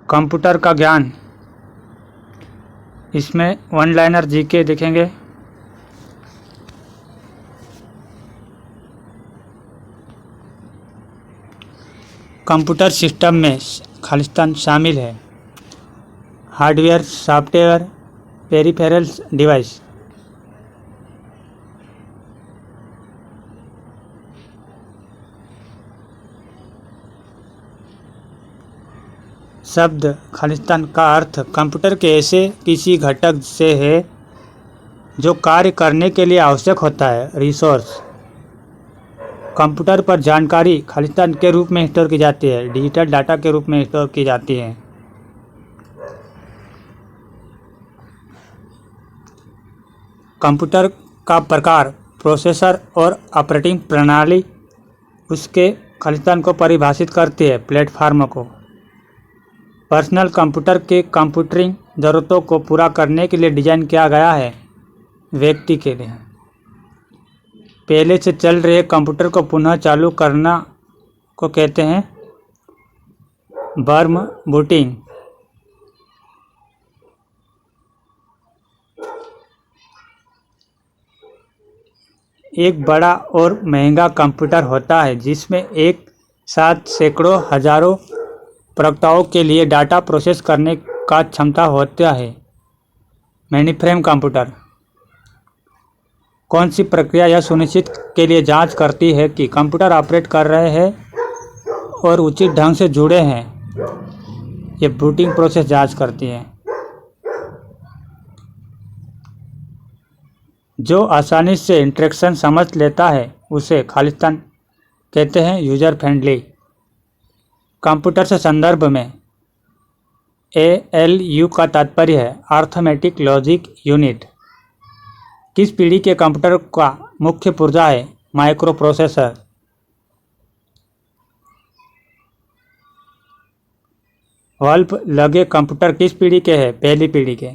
Computer का ज्ञान, इसमें वन लाइनर जीके देखेंगे। कंप्यूटर सिस्टम में खालिस्तान शामिल है। Hardware, software, peripherals, device. शब्द खालिस्तान का अर्थ कंप्यूटर के ऐसे किसी घटक से है जो कार्य करने के लिए आवश्यक होता है। रिसोर्स, कंप्यूटर पर जानकारी खालिस्तान के रूप में स्टोर की जाती है, डिजिटल डाटा के रूप में स्टोर की जाती है। कंप्यूटर का प्रकार, प्रोसेसर और ऑपरेटिंग प्रणाली उसके खालिस्तान को परिभाषित करती है। प्लेटफॉर्म को पर्सनल कंप्यूटर के कंप्यूटिंग ज़रूरतों को पूरा करने के लिए डिज़ाइन किया गया है। व्यक्ति के लिए पहले से चल रहे कंप्यूटर को पुनः चालू करना को कहते हैं वर्म बूटिंग। एक बड़ा और महंगा कंप्यूटर होता है जिसमें एक साथ सैकड़ों हजारों प्रक्रियाओं के लिए डाटा प्रोसेस करने का क्षमता होता है। मेनफ्रेम कंप्यूटर कौन सी प्रक्रिया यह सुनिश्चित के लिए जांच करती है कि कंप्यूटर ऑपरेट कर रहे हैं और उचित ढंग से जुड़े हैं। ये बूटिंग प्रोसेस जांच करती है। जो आसानी से इंस्ट्रक्शन समझ लेता है उसे खालिस्तान कहते हैं। यूजर फ्रेंडली कंप्यूटर से संदर्भ में ALU का तात्पर्य है अर्थमेटिक लॉजिक यूनिट। किस पीढ़ी के कंप्यूटर का मुख्य पुर्जा है? Micro processor. बल्ब लगे कंप्यूटर किस पीढ़ी के हैं? पहली पीढ़ी के।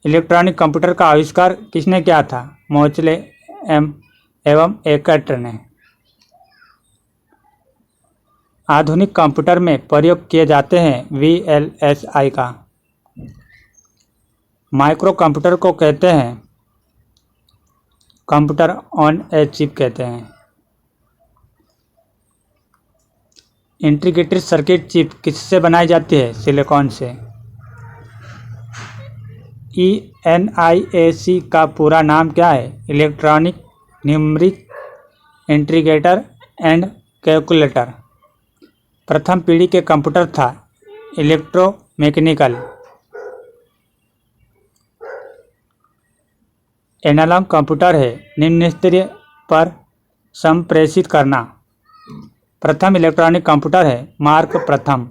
इलेक्ट्रॉनिक कंप्यूटर का आविष्कार किसने किया था? मोज़ले एवं एकर्ट ने। आधुनिक कंप्यूटर में प्रयोग किए जाते हैं VLSI का। माइक्रो कंप्यूटर को कहते हैं कंप्यूटर ऑन ए चिप कहते हैं। इंटीग्रेटेड सर्किट चिप किससे बनाई जाती है? सिलिकॉन से। ENIAC का पूरा नाम क्या है? Electronic numeric integrator and calculator. प्रथम पीढ़ी के कंप्यूटर था इलेक्ट्रोमैकेनिकल। एनालॉग कंप्यूटर है निम्न स्तरीय पर संप्रेषित करना। प्रथम इलेक्ट्रॉनिक कंप्यूटर है मार्क प्रथम।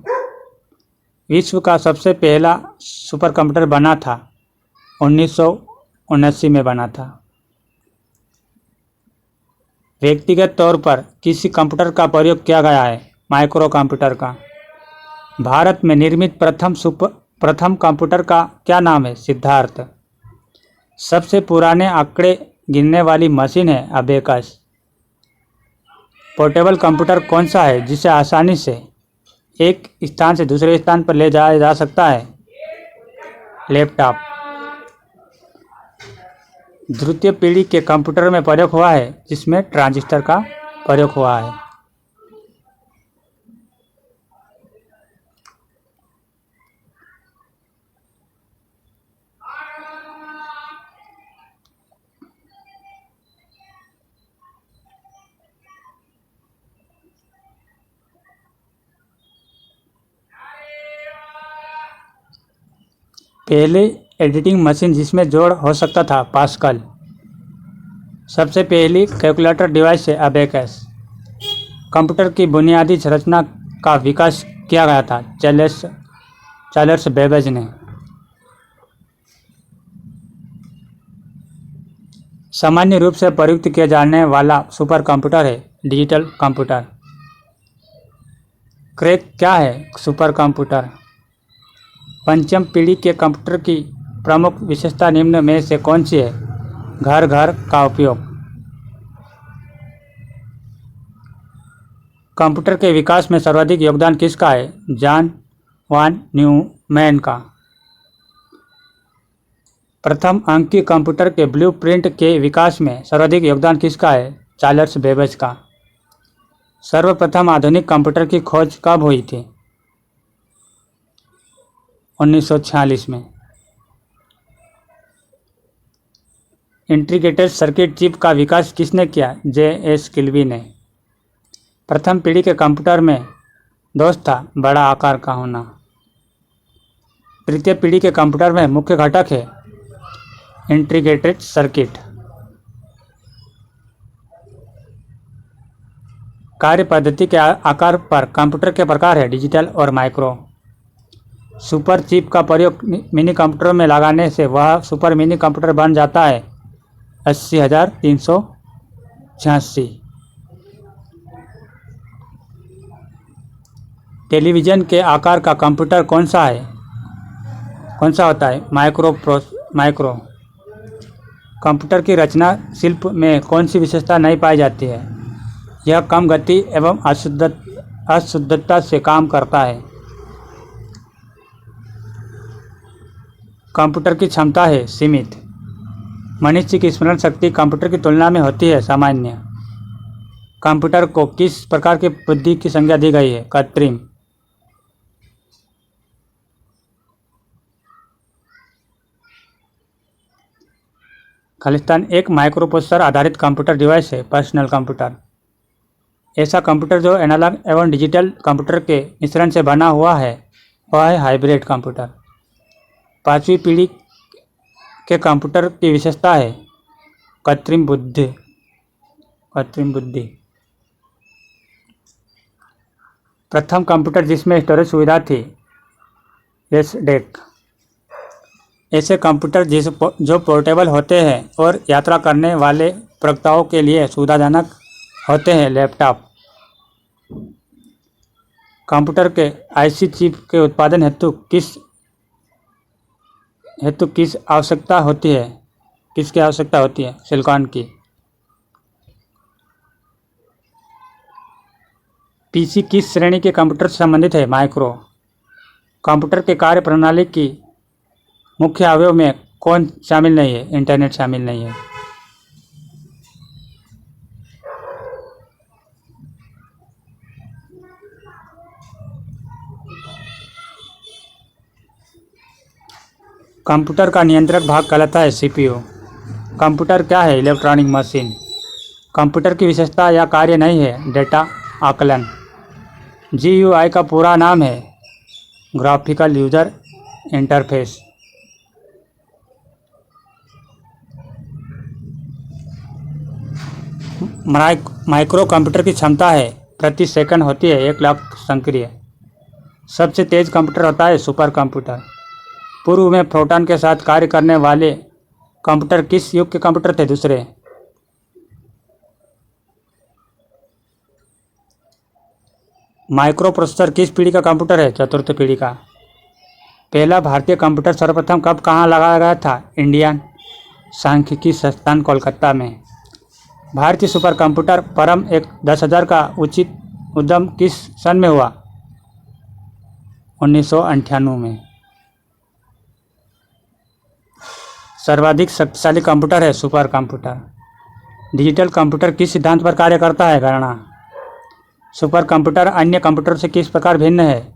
विश्व का सबसे पहला सुपर कंप्यूटर बना था 1979 में बना था। व्यक्तिगत तौर पर किसी कंप्यूटर का प्रयोग किया गया है? माइक्रो कंप्यूटर का। भारत में निर्मित प्रथम कंप्यूटर का क्या नाम है? सिद्धार्थ। सबसे पुराने आंकड़े गिनने वाली मशीन है अबेकस। पोर्टेबल कंप्यूटर कौन सा है जिसे आसानी से एक स्थान से दूसरे स्थान पर ले जाया जा सकता है? लैपटॉप। द्वितीय पीढ़ी के कंप्यूटर में प्रयोग हुआ है जिसमें ट्रांजिस्टर का प्रयोग हुआ है। पहले एडिटिंग मशीन जिसमें जोड़ हो सकता था पास्कल। सबसे पहली कैलकुलेटर डिवाइस है अबेकस। कंप्यूटर की बुनियादी संरचना का विकास किया गया था चार्ल्स बेबेज ने। सामान्य रूप से प्रयुक्त किया जाने वाला सुपर कंप्यूटर है डिजिटल कंप्यूटर। क्रैक क्या है? Super computer. पंचम पीढ़ी के कंप्यूटर की प्रमुख विशेषता निम्न में से कौन सी है? घर घर का उपयोग। कंप्यूटर के विकास में सर्वाधिक योगदान किसका है? जॉन वान न्यूमैन का। प्रथम अंकीय कंप्यूटर के ब्लूप्रिंट के विकास में सर्वाधिक योगदान किसका है? चार्ल्स बेबेज का। सर्वप्रथम आधुनिक कंप्यूटर की खोज कब हुई थी? 1946 में। इंटीग्रेटेड सर्किट चिप का विकास किसने किया? J.S. किल्बी ने। प्रथम पीढ़ी के कंप्यूटर में दोष था बड़ा आकार का होना। तृतीय पीढ़ी के कंप्यूटर में मुख्य घटक है इंटीग्रेटेड सर्किट। कार्य पद्धति के आकार पर कंप्यूटर के प्रकार है डिजिटल और माइक्रो। सुपर चिप का प्रयोग मिनी कंप्यूटर में लगाने से वह सुपर मिनी कंप्यूटर बन जाता है 80,386। टेलीविज़न के आकार का कंप्यूटर कौन सा होता है? माइक्रो। कंप्यूटर की रचना शिल्प में कौन सी विशेषता नहीं पाई जाती है? यह कम गति एवं अशुद्धता से काम करता है। कंप्यूटर की क्षमता है सीमित। मनुष्य की स्मरण शक्ति कंप्यूटर की तुलना में होती है सामान्य। कंप्यूटर को किस प्रकार की बुद्धि की संज्ञा दी गई है? कृत्रिम। खालिस्तान एक माइक्रोप्रोसेसर आधारित कंप्यूटर डिवाइस है पर्सनल कंप्यूटर। ऐसा कंप्यूटर जो एनालॉग एवं डिजिटल कंप्यूटर के मिश्रण से बना हुआ है वह है हाइब्रिड कंप्यूटर। पांचवी पीढ़ी के कंप्यूटर की विशेषता है कृत्रिम बुद्धि। प्रथम कंप्यूटर जिसमें स्टोरेज सुविधा थी एसडेक। ऐसे कंप्यूटर जो पोर्टेबल होते हैं और यात्रा करने वाले प्रयोक्ताओं के लिए सुविधाजनक होते हैं लैपटॉप। कंप्यूटर के आईसी चिप के उत्पादन हेतु किसकी आवश्यकता होती है? सिलिकॉन की। पीसी किस श्रेणी के कंप्यूटर से संबंधित है? माइक्रो। कंप्यूटर के कार्य प्रणाली की मुख्य अवयव में कौन शामिल नहीं है? इंटरनेट शामिल नहीं है। कंप्यूटर का नियंत्रक भाग कहलाता है सीपीयू। कंप्यूटर क्या है? Electronic machine. कंप्यूटर की विशेषता या कार्य नहीं है डेटा आकलन। जीयूआई का पूरा नाम है graphical user interface. Micro computer की क्षमता है प्रति सेकंड होती है 1 लाख संक्रिय। सबसे तेज कंप्यूटर होता है सुपर कंप्यूटर। पूर्व में प्रोटॉन के साथ कार्य करने वाले कंप्यूटर किस युग के कंप्यूटर थे? दूसरे। माइक्रो प्रोसेसर किस पीढ़ी का कंप्यूटर है? चतुर्थ पीढ़ी का। पहला भारतीय कंप्यूटर सर्वप्रथम कब कहाँ लगाया गया था? इंडियन सांख्यिकी संस्थान कोलकाता में। भारतीय सुपर कंप्यूटर परम 10,000 का उचित उद्यम किस सन में हुआ? 1998 में। सर्वाधिक शक्तिशाली कंप्यूटर है सुपर कंप्यूटर। डिजिटल कंप्यूटर किस सिद्धांत पर कार्य करता है? गणना। सुपर कंप्यूटर अन्य कंप्यूटर से किस प्रकार भिन्न है?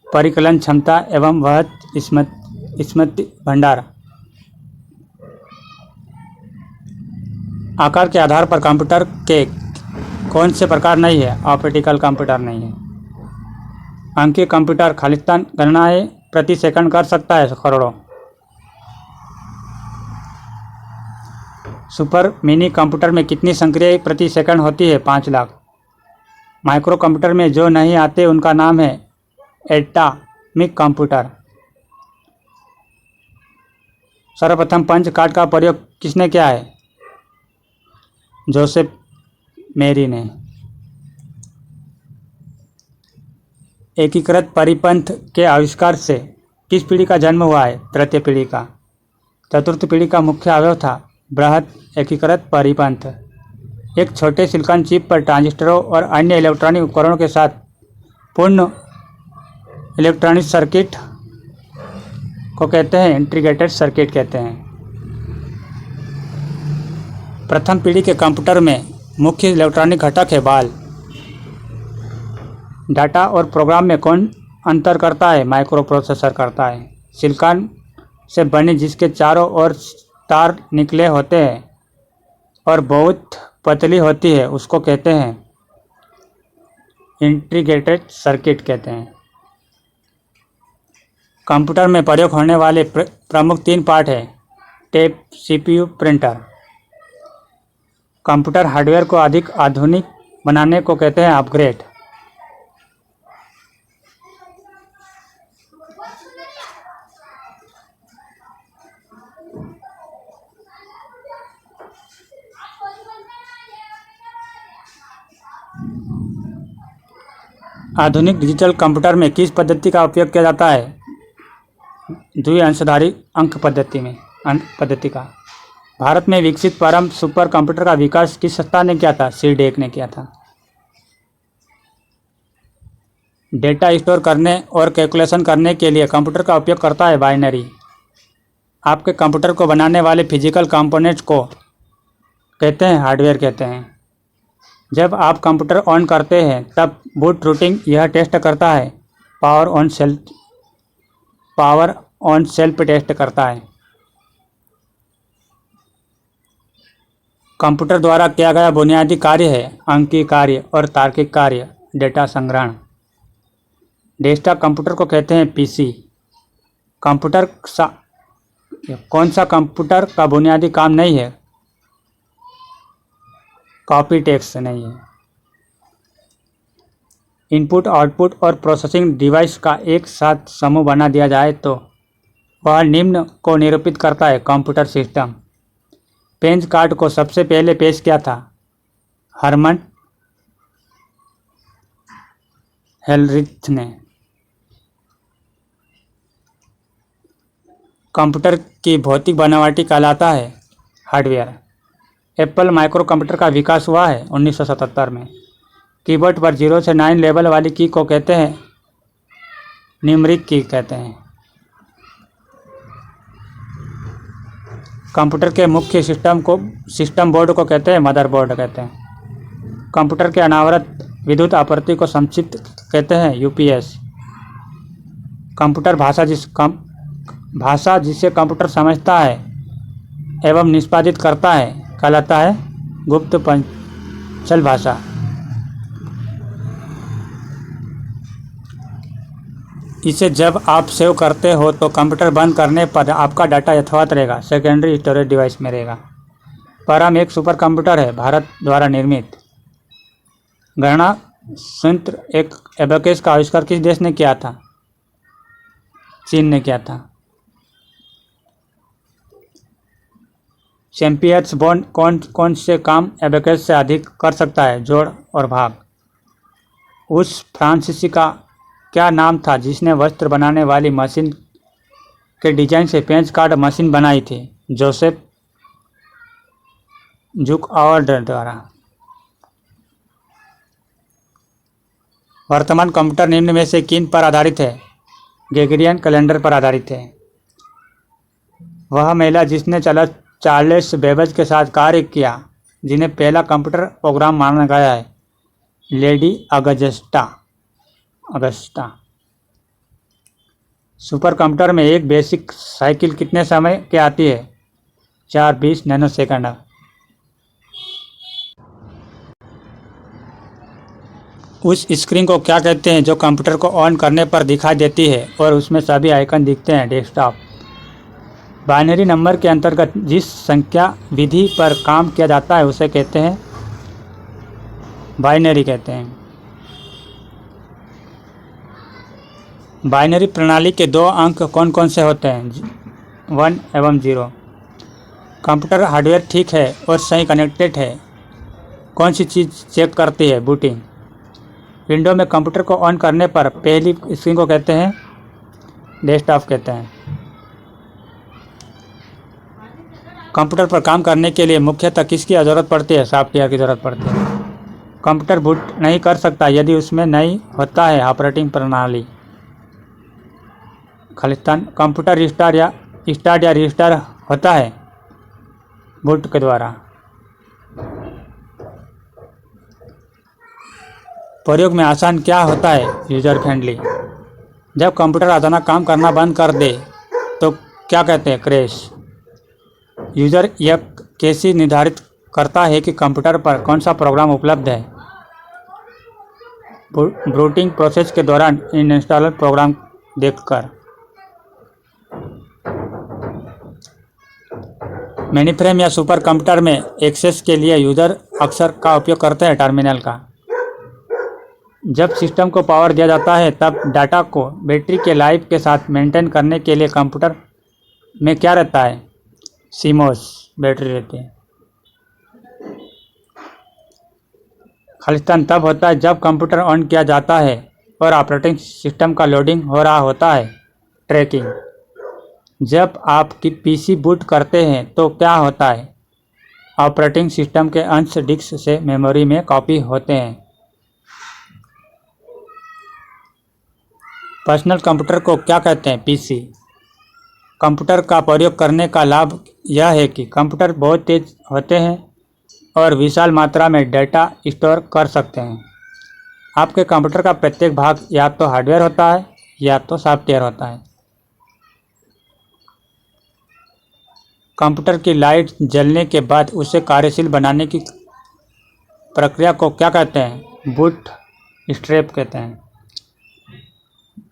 परिकलन क्षमता एवं वह स्मृति भंडार। आकार के आधार पर कंप्यूटर के कौन से प्रकार नहीं है? ऑप्टिकल कंप्यूटर नहीं है। अंकीय कंप्यूटर खालिस्तान गणनाएं प्रति सेकंड कर सकता है करोड़ों। सुपर मिनी कंप्यूटर में कितनी संक्रियाएं प्रति सेकंड होती है? 5 लाख। माइक्रो कंप्यूटर में जो नहीं आते उनका नाम है एटॉमिक कंप्यूटर। सर्वप्रथम पंच कार्ड का प्रयोग किसने किया है? जोसेफ मेरी ने। एकीकृत परिपंथ के आविष्कार से किस पीढ़ी का जन्म हुआ है? तृतीय पीढ़ी का। चतुर्थ पीढ़ी का मुख्य अवयव था बृहद एकीकृत परिपंथ। एक छोटे सिलिकॉन चिप पर ट्रांजिस्टरों और अन्य इलेक्ट्रॉनिक उपकरणों के साथ पूर्ण इलेक्ट्रॉनिक सर्किट को कहते हैं इंटीग्रेटेड सर्किट कहते हैं। प्रथम पीढ़ी के कंप्यूटर में मुख्य इलेक्ट्रॉनिक घटक है बाल। डाटा और प्रोग्राम में कौन अंतर करता है? माइक्रो प्रोसेसर करता है। सिलिकॉन से बनी जिसके चारों ओर तार निकले होते हैं और बहुत पतली होती है उसको कहते हैं इंटीग्रेटेड सर्किट कहते हैं। कंप्यूटर में प्रयोग होने वाले प्रमुख 3 पार्ट है tape, CPU, printer. Computer hardware को अधिक आधुनिक बनाने को कहते हैं अपग्रेड। आधुनिक डिजिटल कंप्यूटर में किस पद्धति का उपयोग किया जाता है? द्विअंशधारी अंक पद्धति का। भारत में विकसित प्रारंभ सुपर कंप्यूटर का विकास किस संस्था ने किया था? सीडेक ने किया था। डेटा स्टोर करने और कैलकुलेशन करने के लिए कंप्यूटर का उपयोग करता है बाइनरी। आपके कंप्यूटर को बनाने वाले फिजिकल कंपोनेंट्स को कहते हैं हार्डवेयर कहते हैं। जब आप कंप्यूटर ऑन करते हैं तब बूट रूटिंग यह टेस्ट करता है पावर ऑन सेल्फ टेस्ट करता है। कंप्यूटर द्वारा किया गया बुनियादी कार्य है अंकीय कार्य और तार्किक कार्य, डेटा संग्रहण। डेस्कटॉप कंप्यूटर को कहते हैं पीसी। कौन सा कंप्यूटर का बुनियादी काम नहीं है? कॉपी टेक्स्ट नहीं है। इनपुट, आउटपुट और प्रोसेसिंग डिवाइस का एक साथ समूह बना दिया जाए तो वह निम्न को निरूपित करता है कंप्यूटर सिस्टम। पेंच कार्ड को सबसे पहले पेश किया था हरमन हेलरिथ ने। कंप्यूटर की भौतिक बनावटी कहलाता है हार्डवेयर। एप्पल माइक्रो कंप्यूटर का विकास हुआ है 1977 में। कीबोर्ड पर 0 से 9 लेवल वाली की को कहते हैं न्यूमेरिक की कहते हैं। कंप्यूटर के मुख्य सिस्टम बोर्ड को कहते हैं मदरबोर्ड कहते हैं। कंप्यूटर के अनावृत विद्युत आपूर्ति को संक्षिप्त कहते हैं यूपीएस। कंप्यूटर भाषा जिसे कंप्यूटर समझता है एवं निष्पादित करता है कहलाता है गुप्त पंचल भाषा। इसे जब आप सेव करते हो तो कंप्यूटर बंद करने पर आपका डाटा यथावत रहेगा, सेकेंडरी स्टोरेज डिवाइस में रहेगा। परम एक सुपर कंप्यूटर है भारत द्वारा निर्मित। गणना यंत्र एक एबेकस का आविष्कार किस देश ने किया था? चीन ने किया था। चैंपियंस बॉन्ड कौन से काम एबेकस से अधिक कर सकता है? जोड़ और भाग। उस फ्रांसीसी का क्या नाम था जिसने वस्त्र बनाने वाली मशीन के डिजाइन से पेंच कार्ड मशीन बनाई थी? जोसेफ जुकआवर्ड द्वारा। वर्तमान कंप्यूटर निम्न में से किन पर आधारित है? ग्रेगोरियन कैलेंडर पर आधारित है। वह महिला जिसने चार्ल्स बेबेज के साथ कार्य किया जिन्हें पहला कंप्यूटर प्रोग्राम माना गया है? Lady Agusta. सुपर कंप्यूटर में एक बेसिक साइकिल कितने समय के आती है? 4-20 नैनोसेकंड। उस स्क्रीन को क्या कहते हैं जो कंप्यूटर को ऑन करने पर दिखाई देती है और उसमें सभी आइकन दिखते हैं? डेस्कटॉप। बाइनरी नंबर के अंतर्गत जिस संख्या विधि पर काम किया जाता है उसे कहते हैं बाइनरी कहते हैं। बाइनरी प्रणाली के 2 अंक कौन कौन से होते हैं? 1 एवं 0। कंप्यूटर हार्डवेयर ठीक है और सही कनेक्टेड है कौन सी चीज़ चेक करती है? बूटिंग। विंडो में कंप्यूटर को ऑन करने पर पहली स्क्रीन को कहते हैं डेस्कटॉप कहते हैं। कंप्यूटर पर काम करने के लिए मुख्यतः किसकी ज़रूरत पड़ती है? सॉफ्टवेयर की ज़रूरत पड़ती है। कंप्यूटर बूट नहीं कर सकता यदि उसमें नहीं होता है ऑपरेटिंग प्रणाली। खालिस्तान कंप्यूटर रिस्टार्ट या रिस्टार्ट होता है बूट के द्वारा। प्रयोग में आसान क्या होता है? User friendly. जब कंप्यूटर अचानक काम करना बंद कर दे तो क्या कहते हैं? क्रैश। यूजर यह कैसे निर्धारित करता है कि कंप्यूटर पर कौन सा प्रोग्राम उपलब्ध है? बूटिंग प्रोसेस के दौरान इंस्टॉलर प्रोग्राम देखकर। मेनफ्रेम या सुपर कंप्यूटर में एक्सेस के लिए यूजर अक्सर का उपयोग करते हैं टर्मिनल का। जब सिस्टम को पावर दिया जाता है तब डाटा को बैटरी के लाइफ के साथ मेंटेन करने के लिए कंप्यूटर में क्या रहता है? सीमोस बैटरी रहती है। खालिस्तान तब होता है जब कंप्यूटर ऑन किया जाता है और ऑपरेटिंग सिस्टम का लोडिंग हो रहा होता है। ट्रैकिंग। जब आप पीसी बूट करते हैं तो क्या होता है? ऑपरेटिंग सिस्टम के अंश डिस्क से मेमोरी में कॉपी होते हैं। पर्सनल कंप्यूटर को क्या कहते हैं? पीसी। कंप्यूटर का प्रयोग करने का लाभ यह है कि कंप्यूटर बहुत तेज होते हैं और विशाल मात्रा में डेटा स्टोर कर सकते हैं। आपके कंप्यूटर का प्रत्येक भाग या तो हार्डवेयर होता है या तो सॉफ्टवेयर होता है। कंप्यूटर की लाइट जलने के बाद उसे कार्यशील बनाने की प्रक्रिया को क्या कहते हैं? बूट स्ट्रैप कहते हैं।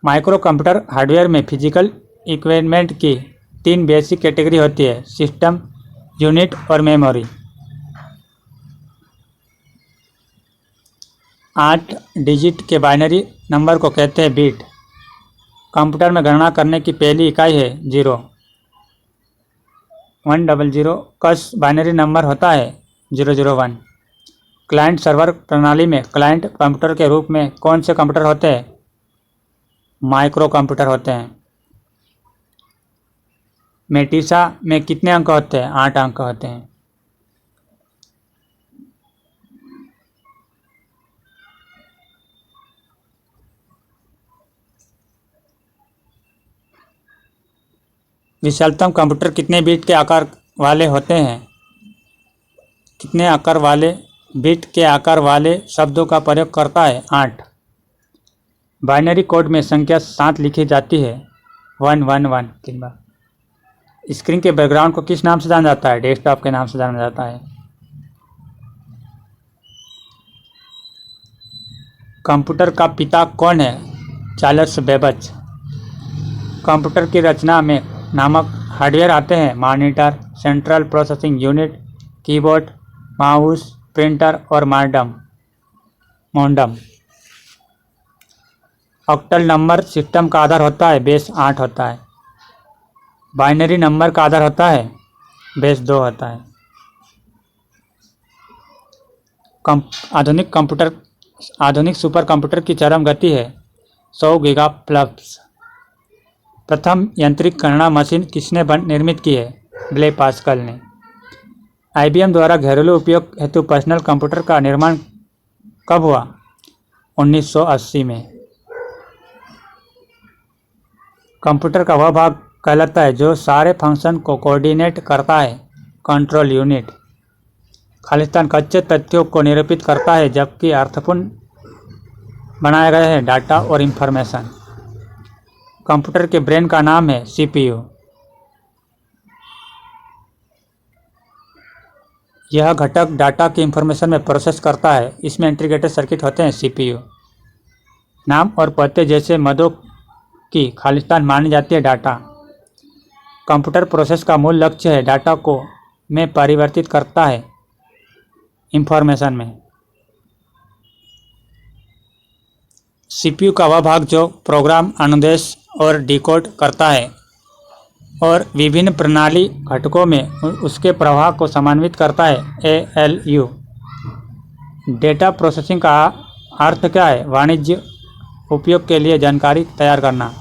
माइक्रो कंप्यूटर हार्डवेयर में फिजिकल इक्विपमेंट की 3 बेसिक कैटेगरी होती है: सिस्टम, यूनिट और मेमोरी। 8 डिजिट के बाइनरी नंबर को कहते हैं बिट। कंप्यूटर में गणना करने की पहली इकाई है 0। 100 का बाइनरी नंबर होता है 001। क्लाइंट सर्वर प्रणाली में क्लाइंट कंप्यूटर के रूप में कौन से कंप्यूटर होते हैं? माइक्रो कंप्यूटर होते हैं। मेटिसा में कितने अंक होते हैं? 8 अंक होते हैं। विशालतम कंप्यूटर कितने बिट के आकार वाले होते हैं? कितने आकार वाले बिट के आकार वाले शब्दों का प्रयोग करता है? 8। बाइनरी कोड में संख्या 7 लिखी जाती है 111 3 बार। स्क्रीन के बैकग्राउंड को किस नाम से जाना जाता है? डेस्कटॉप के नाम से जाना जाता है। कंप्यूटर का पिता कौन है? Charles Babbage. कंप्यूटर की रचना में नामक हार्डवेयर आते हैं: monitor, central processing unit, keyboard, mouse, printer और मॉडम। ऑक्टल नंबर सिस्टम का आधार होता है, बेस 8 होता है। बाइनरी नंबर का आधार होता है, बेस 2 होता है। आधुनिक सुपर कंप्यूटर की चरम गति है 100 गीगाफ्लॉप्स। प्रथम यांत्रिक गणना मशीन किसने निर्मित की है? ब्ले पास्कल ने। IBM द्वारा घरेलू उपयोग हेतु पर्सनल कंप्यूटर का निर्माण कब हुआ? 1980 में। कंप्यूटर का वह भाग कहलाता है जो सारे फंक्शन को कोऑर्डिनेट करता है, कंट्रोल यूनिट। खालिस्तान कच्चे तथ्यों को निरूपित करता है जबकि अर्थपूर्ण बनाए गए हैं डाटा और इंफॉर्मेशन। कंप्यूटर के ब्रेन का नाम है CPU। यह घटक डाटा की इंफॉर्मेशन में प्रोसेस करता है। इसमें इंटीग्रेटेड सर्किट होते हैं CPU। नाम और पते जैसे मदों की खालिस्तान मानी जाती है डाटा। कंप्यूटर प्रोसेस का मूल लक्ष्य है डाटा को में परिवर्तित करता है इंफॉर्मेशन में। CPU का वह भाग जो प्रोग्राम अनुदेश और डिकोड करता है और विभिन्न प्रणाली घटकों में उसके प्रवाह को समन्वित करता है, ALU। डेटा प्रोसेसिंग का अर्थ क्या है? वाणिज्य उपयोग के लिए जानकारी तैयार करना।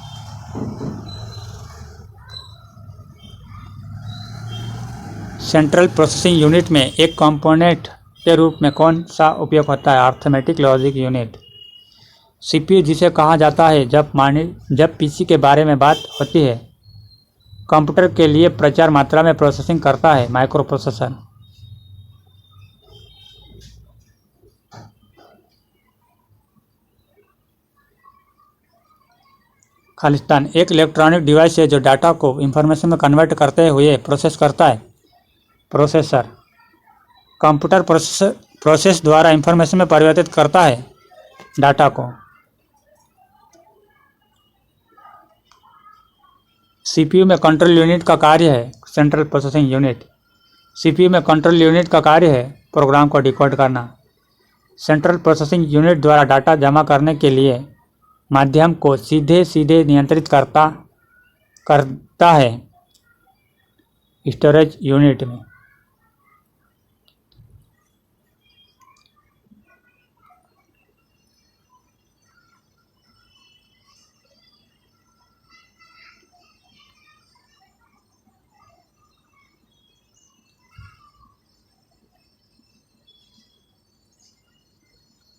सेंट्रल प्रोसेसिंग यूनिट में एक कंपोनेंट के रूप में कौन सा उपयोग होता है? Arithmetic logic unit. सीपीयू जिसे कहा जाता है जब पीसी के बारे में बात होती है, कंप्यूटर के लिए प्रचुर मात्रा में प्रोसेसिंग करता है माइक्रो प्रोसेसर। खालिस्तान एक इलेक्ट्रॉनिक डिवाइस है जो डाटा को इंफॉर्मेशन में कन्वर्ट करते हुए प्रोसेस करता है। प्रोसेसर कंप्यूटर प्रोसेस द्वारा इंफॉर्मेशन में परिवर्तित करता है डाटा को। सीपीयू में कंट्रोल यूनिट का कार्य है सेंट्रल प्रोसेसिंग यूनिट। सीपीयू में कंट्रोल यूनिट का कार्य है प्रोग्राम को डिकोड करना। सेंट्रल प्रोसेसिंग यूनिट द्वारा डाटा जमा करने के लिए माध्यम को सीधे नियंत्रित करता है स्टोरेज यूनिट में।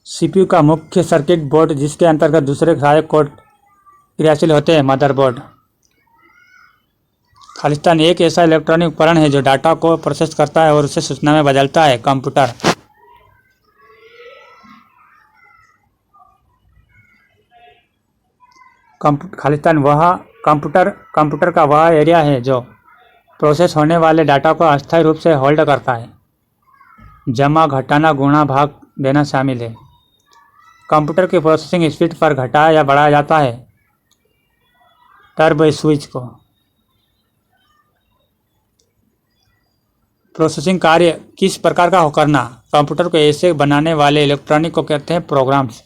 सीपीयू का मुख्य सर्किट बोर्ड जिसके अंतर्गत दूसरे सहायक कोड क्रियाशील होते हैं मदरबोर्ड। खालिस्तान एक ऐसा इलेक्ट्रॉनिक उपकरण है जो डाटा को प्रोसेस करता है और उसे सूचना में बदलता है। कंप्यूटर खालिस्तान कंप्यूटर का वह एरिया है जो प्रोसेस होने वाले डाटा को अस्थायी रूप से होल्ड करता है। जमा, घटाना, गुणा, भाग देना शामिल है। कंप्यूटर की प्रोसेसिंग स्पीड पर घटाया या बढ़ाया जाता है टर्बो स्विच को। प्रोसेसिंग कार्य किस प्रकार का हो करना, कंप्यूटर को ऐसे बनाने वाले इलेक्ट्रॉनिक को कहते हैं प्रोग्राम्स।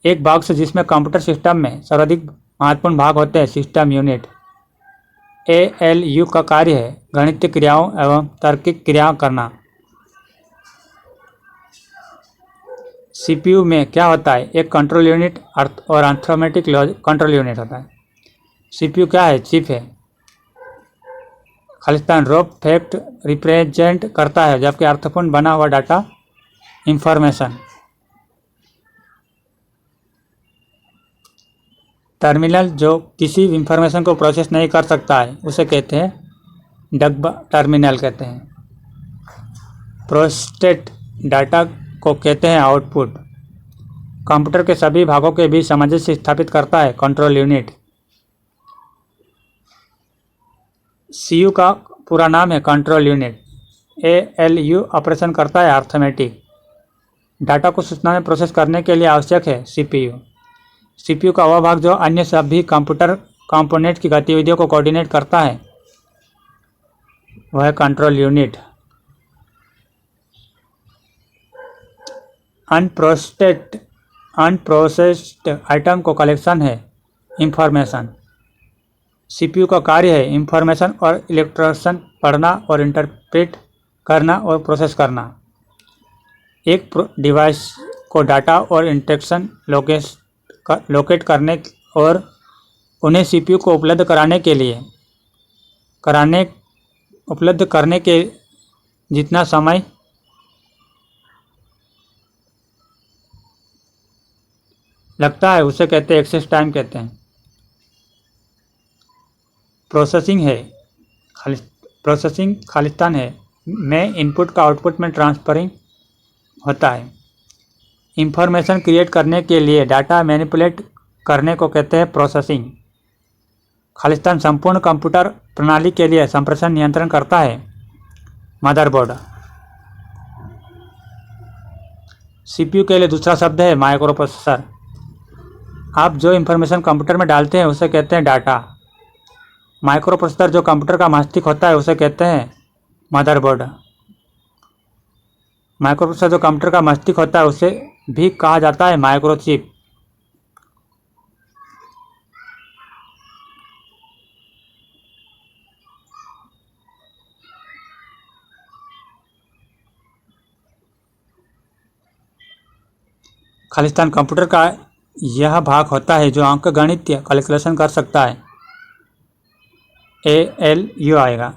एक बॉक्स जिसमें कंप्यूटर सिस्टम में सर्वाधिक महत्वपूर्ण भाग होते हैं सिस्टम यूनिट। ALU का कार्य है गणितीय क्रियाओं एवं तार्किक क्रियाएं करना। सीपीयू में क्या होता है, एक कंट्रोल यूनिट और अर्थमेटिक कंट्रोल यूनिट होता है। सीपीयू क्या है, चिप है। खालिस्तान रो फैक्ट रिप्रेजेंट करता है जबकि अर्थपूर्ण बना हुआ डाटा इंफॉर्मेशन। टर्मिनल जो किसी इंफॉर्मेशन को प्रोसेस नहीं कर सकता है उसे कहते हैं डग टर्मिनल कहते हैं। प्रोसेस्ड डाटा को कहते हैं आउटपुट। कंप्यूटर के सभी भागों के बीच सामंजस्य स्थापित करता है कंट्रोल यूनिट। सीयू का पूरा नाम है कंट्रोल यूनिट। ALU ऑपरेशन करता है अर्थमेटिक। डाटा को सूचना में प्रोसेस करने के लिए आवश्यक है सीपीयू। सीपीयू का वह भाग जो अन्य सभी कंप्यूटर कंपोनेंट की गतिविधियों को कोऑर्डिनेट करता है वह है कंट्रोल यूनिट। अनप्रोसेस्ड आइटम को कलेक्शन है इंफॉर्मेशन। सीपीयू का कार्य है इंफॉर्मेशन और इलेक्ट्रॉन पढ़ना और इंटरप्रेट करना और प्रोसेस करना। एक डिवाइस को डाटा और इंस्ट्रक्शन लोकेट करने और उन्हें सीपीयू को उपलब्ध करने के जितना समय लगता है उसे कहते हैं एक्सेस टाइम कहते हैं। प्रोसेसिंग खालिस्तान है में इनपुट का आउटपुट में ट्रांसफरिंग होता है। इंफॉर्मेशन क्रिएट करने के लिए डाटा मैनिपुलेट करने को कहते हैं प्रोसेसिंग। खालिस्तान संपूर्ण कंप्यूटर प्रणाली के लिए संप्रेषण नियंत्रण करता है मदरबोर्ड। सीपीयू के लिए दूसरा शब्द है माइक्रो प्रोसेसर। आप जो इंफॉर्मेशन कंप्यूटर में डालते हैं उसे कहते हैं डाटा। माइक्रो प्रोसेसर जो कंप्यूटर का मस्तिष्क होता है उसे कहते हैं मदरबोर्ड। माइक्रो प्रोसेसर जो कंप्यूटर का मस्तिष्क होता है उसे भी कहा जाता है माइक्रोचिप। खालिस्तान कंप्यूटर का यह भाग होता है जो अंकगणितीय कैलकुलेशन कर सकता है। ALU आएगा।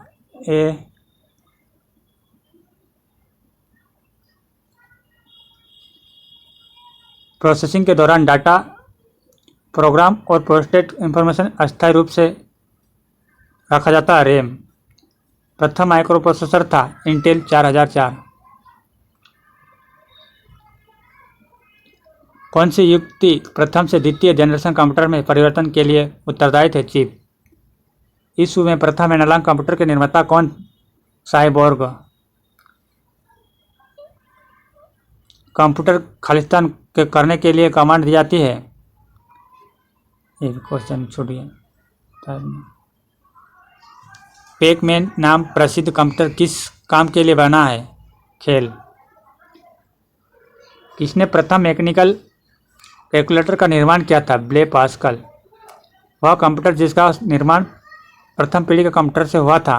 प्रोसेसिंग के दौरान डाटा, प्रोग्राम और प्रोसेस्ड इंफॉर्मेशन अस्थायी रूप से रखा जाता है। रैम प्रथम माइक्रो प्रोसेसर था इंटेल 4004। कौन सी युक्ति प्रथम से द्वितीय जनरेशन कंप्यूटर में परिवर्तन के लिए उत्तरदायी थे? चिप। विश्व में प्रथम एनालॉग कंप्यूटर के निर्माता कौन? साइबोर्ग। कंप्यूटर खालिस्तान करने के लिए कमांड दी जाती है। ये क्वेश्चन छूट गया। पैक-मैन नाम प्रसिद्ध कंप्यूटर किस काम के लिए बना है? खेल। किसने प्रथम मैकेनिकल कैलकुलेटर का निर्माण किया था? ब्ले पास्कल। वह कंप्यूटर जिसका निर्माण प्रथम पीढ़ी के कंप्यूटर से हुआ था?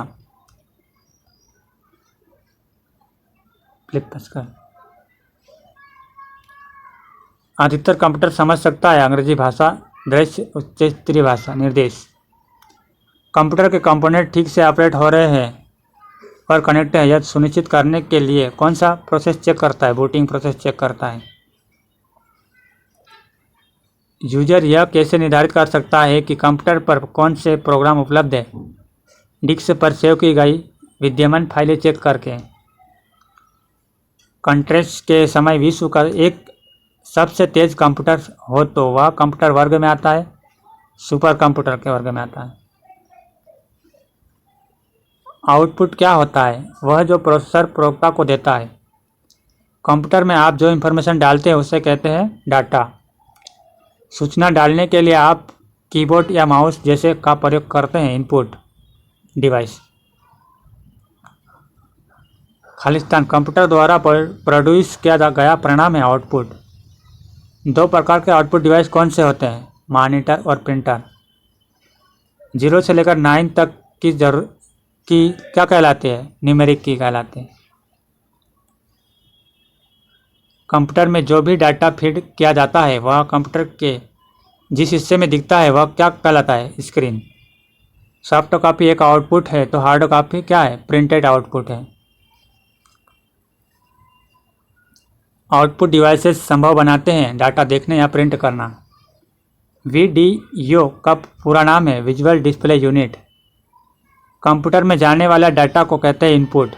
ब्ले पास्कल। अधिकतर कंप्यूटर समझ सकता है अंग्रेजी भाषा, दृश्य, उच्च स्तरीय भाषा। निर्देश। कंप्यूटर के कंपोनेंट ठीक से ऑपरेट हो रहे हैं और कनेक्ट है यह सुनिश्चित करने के लिए कौन सा प्रोसेस चेक करता है? बूटिंग प्रोसेस चेक करता है। यूजर यह कैसे निर्धारित कर सकता है कि कंप्यूटर पर कौन से प्रोग्राम उपलब्ध है? डिस्क पर सेव की गई विद्यमान फाइलें चेक करके। कंट्रेस्ट के समय विश्व का एक सबसे तेज कंप्यूटर हो तो वह कंप्यूटर वर्ग में आता है? सुपर कंप्यूटर के वर्ग में आता है। आउटपुट क्या होता है? वह जो प्रोसेसर प्रयोगकर्ता को देता है। कंप्यूटर में आप जो इंफॉर्मेशन डालते हैं उसे कहते हैं डाटा। सूचना डालने के लिए आप कीबोर्ड या माउस जैसे का प्रयोग करते हैं। Input device. खालिस्तान कंप्यूटर द्वारा प्रोड्यूस किया गया परिणाम है आउटपुट। दो प्रकार के आउटपुट डिवाइस कौन से होते हैं? मॉनिटर और प्रिंटर। 0 से लेकर 9 तक की क्या कहलाते हैं? न्यूमेरिक की कहलाते हैं। कंप्यूटर में जो भी डाटा फीड किया जाता है वह कंप्यूटर के जिस हिस्से में दिखता है वह क्या कहलाता है? स्क्रीन। सॉफ्ट कॉपी एक आउटपुट है तो हार्ड कॉपी क्या है? प्रिंटेड आउटपुट है। आउटपुट डिवाइसेस संभव बनाते हैं डाटा देखने या प्रिंट करना। वीडीओ का पूरा नाम है विजुअल डिस्प्ले यूनिट। कंप्यूटर में जाने वाला डाटा को कहते हैं इनपुट।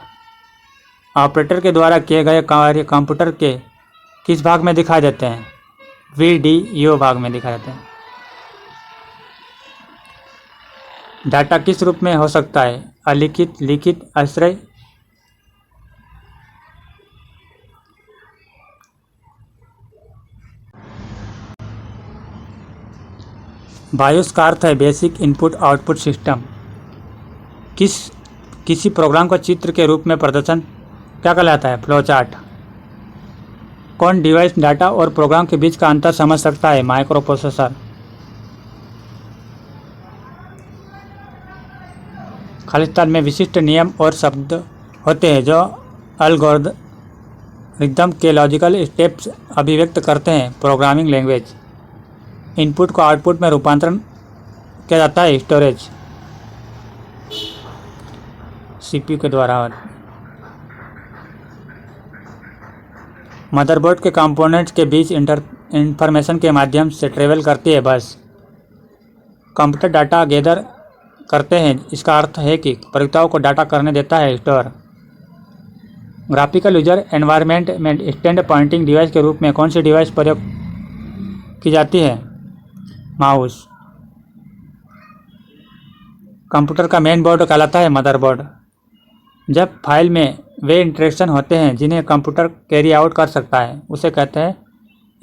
ऑपरेटर के द्वारा किए गए कार्य कंप्यूटर के किस भाग में दिखाई देते हैं? वीडीओ भाग में दिखाई देते हैं। डाटा किस रूप में हो सकता है? अलिखित, लिखित, आश्रय। बायोस का अर्थ है बेसिक इनपुट आउटपुट सिस्टम। किसी प्रोग्राम का चित्र के रूप में प्रदर्शन क्या कहलाता है? Flow chart. कौन डिवाइस डाटा और प्रोग्राम के बीच का अंतर समझ सकता है? Micro processor. खालिस्तान में विशिष्ट नियम और शब्द होते हैं जो एल्गोरिदम के लॉजिकल स्टेप्स अभिव्यक्त करते हैं। Programming language. इनपुट को आउटपुट में रूपांतरण किया जाता है। स्टोरेज सीपीयू के द्वारा। मदरबोर्ड के कंपोनेंट्स के बीच इंफॉर्मेशन के माध्यम से ट्रेवल करती है बस। कंप्यूटर डाटा गैदर करते हैं, इसका अर्थ है कि प्रयोक्ताओं को डाटा करने देता है स्टोर। ग्राफिकल यूजर एनवायरनमेंट में स्टैंड पॉइंटिंग डिवाइस के रूप में कौन सी डिवाइस प्रयोग की जाती है? माउस। कंप्यूटर का मेन बोर्ड कहलाता है मदरबोर्ड। जब फाइल में वे इंस्ट्रक्शन होते हैं जिन्हें कंप्यूटर कैरी आउट कर सकता है उसे कहते हैं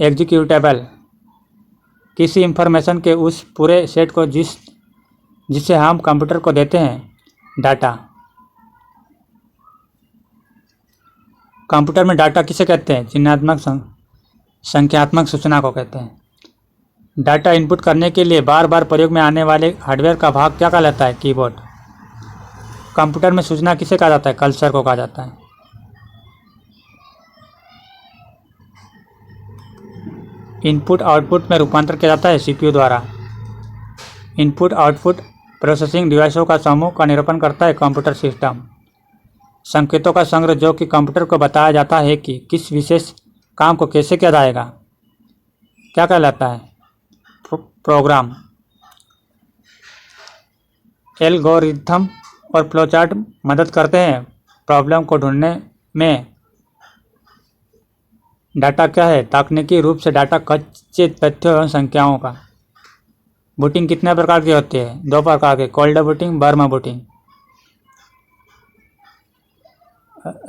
एग्जीक्यूटेबल। किसी इंफॉर्मेशन के उस पूरे सेट को जिसे हम कंप्यूटर को देते हैं डाटा। कंप्यूटर में डाटा किसे कहते हैं? चिन्हात्मक संख्यात्मक सूचना को कहते हैं। डाटा इनपुट करने के लिए बार बार प्रयोग में आने वाले हार्डवेयर का भाग क्या कहलाता है? कीबोर्ड। कंप्यूटर में सूचना किसे कहा जाता है? कर्सर को कहा जाता है। इनपुट आउटपुट में रूपांतर किया जाता है सीपीयू द्वारा। इनपुट आउटपुट प्रोसेसिंग डिवाइसों का समूह का निरूपण करता है कंप्यूटर सिस्टम। संकेतों का संग्रह जो कि कंप्यूटर को बताया जाता है कि किस विशेष काम को कैसे किया जाएगा। क्या कहलाता है? प्रोग्राम। एल्गोरिथम और फ्लोचार्ट मदद करते हैं प्रॉब्लम को ढूंढने में। डाटा क्या है? तकनीकी रूप से डाटा कच्चे तथ्यों एवं संख्याओं का। बूटिंग कितने प्रकार की होती है? 2 प्रकार की, कोल्ड बूटिंग, बर्म बूटिंग।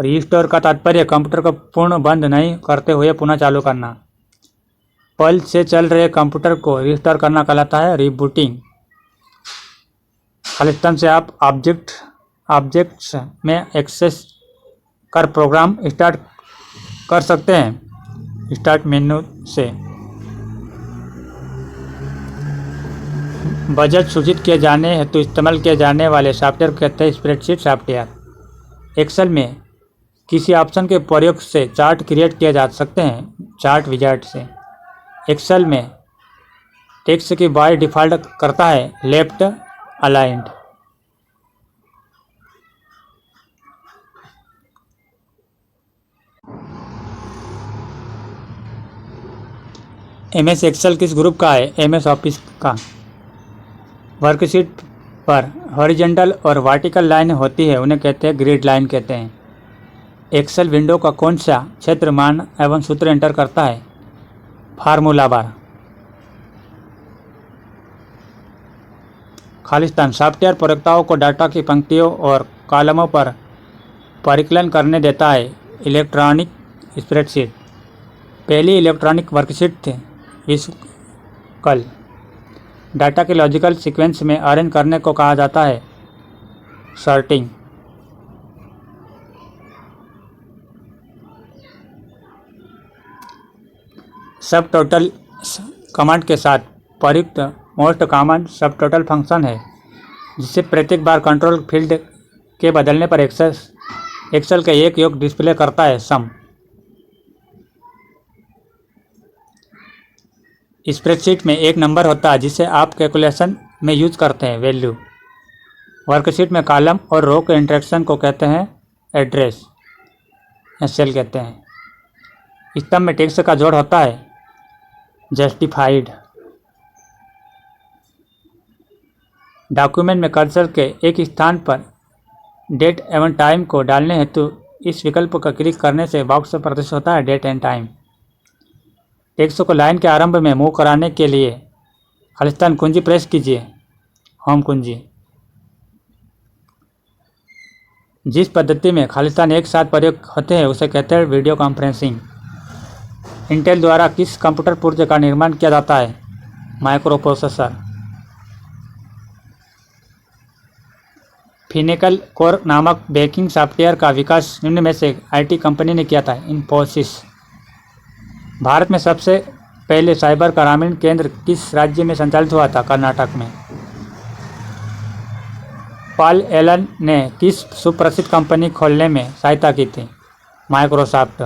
रीस्टोर का तात्पर्य कंप्यूटर को पूर्ण बंद नहीं करते हुए पुनः चालू करना। पल से चल रहे कंप्यूटर को रिस्टोर करना कहलाता है रीबूटिंग। खालिस्तान से आप ऑब्जेक्ट्स में एक्सेस कर प्रोग्राम स्टार्ट कर सकते हैं स्टार्ट मेन्यू से। बजट सूचित किए जाने हेतु इस्तेमाल किए जाने वाले सॉफ्टवेयर को कहते हैं स्प्रेडशीट सॉफ्टवेयर। एक्सेल में किसी ऑप्शन के प्रयोग से चार्ट क्रिएट किए जा सकते हैं चार्ट विजार्ड से। एक्सेल में टेक्स्ट की बाय डिफ़ॉल्ट करता है लेफ्ट अलाइंड। एमएस एक्सेल किस ग्रुप का है? एमएस ऑफिस का। वर्कशीट पर हॉरिजॉन्टल और वर्टिकल लाइन होती है, उन्हें कहते हैं ग्रिड लाइन कहते हैं। एक्सेल विंडो का कौन सा क्षेत्र मान एवं सूत्र एंटर करता है? Formula bar. खालिस्तान सॉफ्टवेयर प्रयोक्ताओं को डाटा की पंक्तियों और कॉलमों पर परिकलन करने देता है। इलेक्ट्रॉनिक स्प्रेडशीट पहली इलेक्ट्रॉनिक वर्कशीट थी विश्व कल। डाटा के लॉजिकल सीक्वेंस में अरेंज करने को कहा जाता है सॉर्टिंग। सब टोटल कमांड के साथ प्रयुक्त most common sub total function है, जिससे प्रत्येक बार कंट्रोल फील्ड के बदलने पर एक्सेल का एक योग डिस्प्ले करता है सम। स्प्रेडशीट में एक नंबर होता है जिसे आप कैलकुलेशन में यूज करते हैं वैल्यू। वर्कशीट में कॉलम और रो के इंटरेक्शन को कहते हैं एड्रेस या सेल कहते हैं। स्तंभ में टेक्स्ट का जोड़ होता है जस्टिफाइड। डॉक्यूमेंट में कर्सर के एक स्थान पर डेट एवं टाइम को डालने हेतु इस विकल्प का क्लिक करने से बॉक्स प्रदर्शित होता है डेट एंड टाइम। टेक्स्ट को लाइन के आरंभ में मूव कराने के लिए खालिस्तान कुंजी प्रेस कीजिए, होम कुंजी। जिस पद्धति में खालिस्तान एक साथ प्रयोग होते हैं उसे कहते हैं वीडियो कॉन्फ्रेंसिंग। इंटेल द्वारा किस कंप्यूटर पुर्जे का निर्माण किया जाता है? Microprocessor. फिनिकल कोर नामक बैंकिंग सॉफ्टवेयर का विकास निम्न में से आईटी कंपनी ने किया था? इन्फोसिस। भारत में सबसे पहले साइबर ग्रामीण केंद्र किस राज्य में संचालित हुआ था? कर्नाटक में। पॉल एलन ने किस सुप्रसिद्ध कंपनी खोलने में सहायता की थी? माइक्रोसॉफ्ट।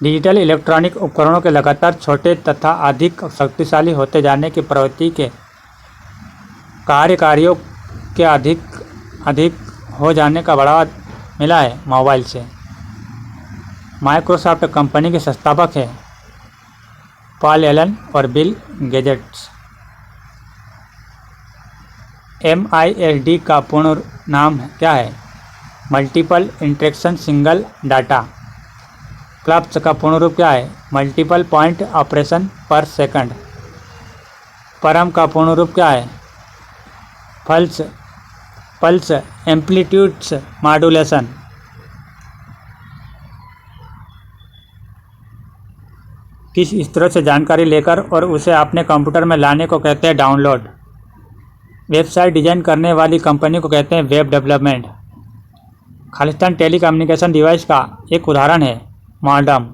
डिजिटल इलेक्ट्रॉनिक उपकरणों के लगातार छोटे तथा अधिक शक्तिशाली होते जाने की प्रवृत्ति के कार्यकारियों के अधिक हो जाने का बढ़ावा मिला है मोबाइल से। माइक्रोसॉफ्ट कंपनी के संस्थापक हैं पॉल एलन और बिल गेट्स। MISD का पूर्ण नाम क्या है? Multiple interaction single data. Flops का पूर्ण रूप क्या है? Multiple point operation per second. Param का पूर्ण रूप क्या है? Pulse amplitudes modulation. किस स्रोत से जानकारी लेकर और उसे अपने कंप्यूटर में लाने को कहते हैं डाउनलोड। वेबसाइट डिजाइन करने वाली कंपनी को कहते हैं web development. Khalistan telecommunication device का एक उदाहरण है मॉडेम।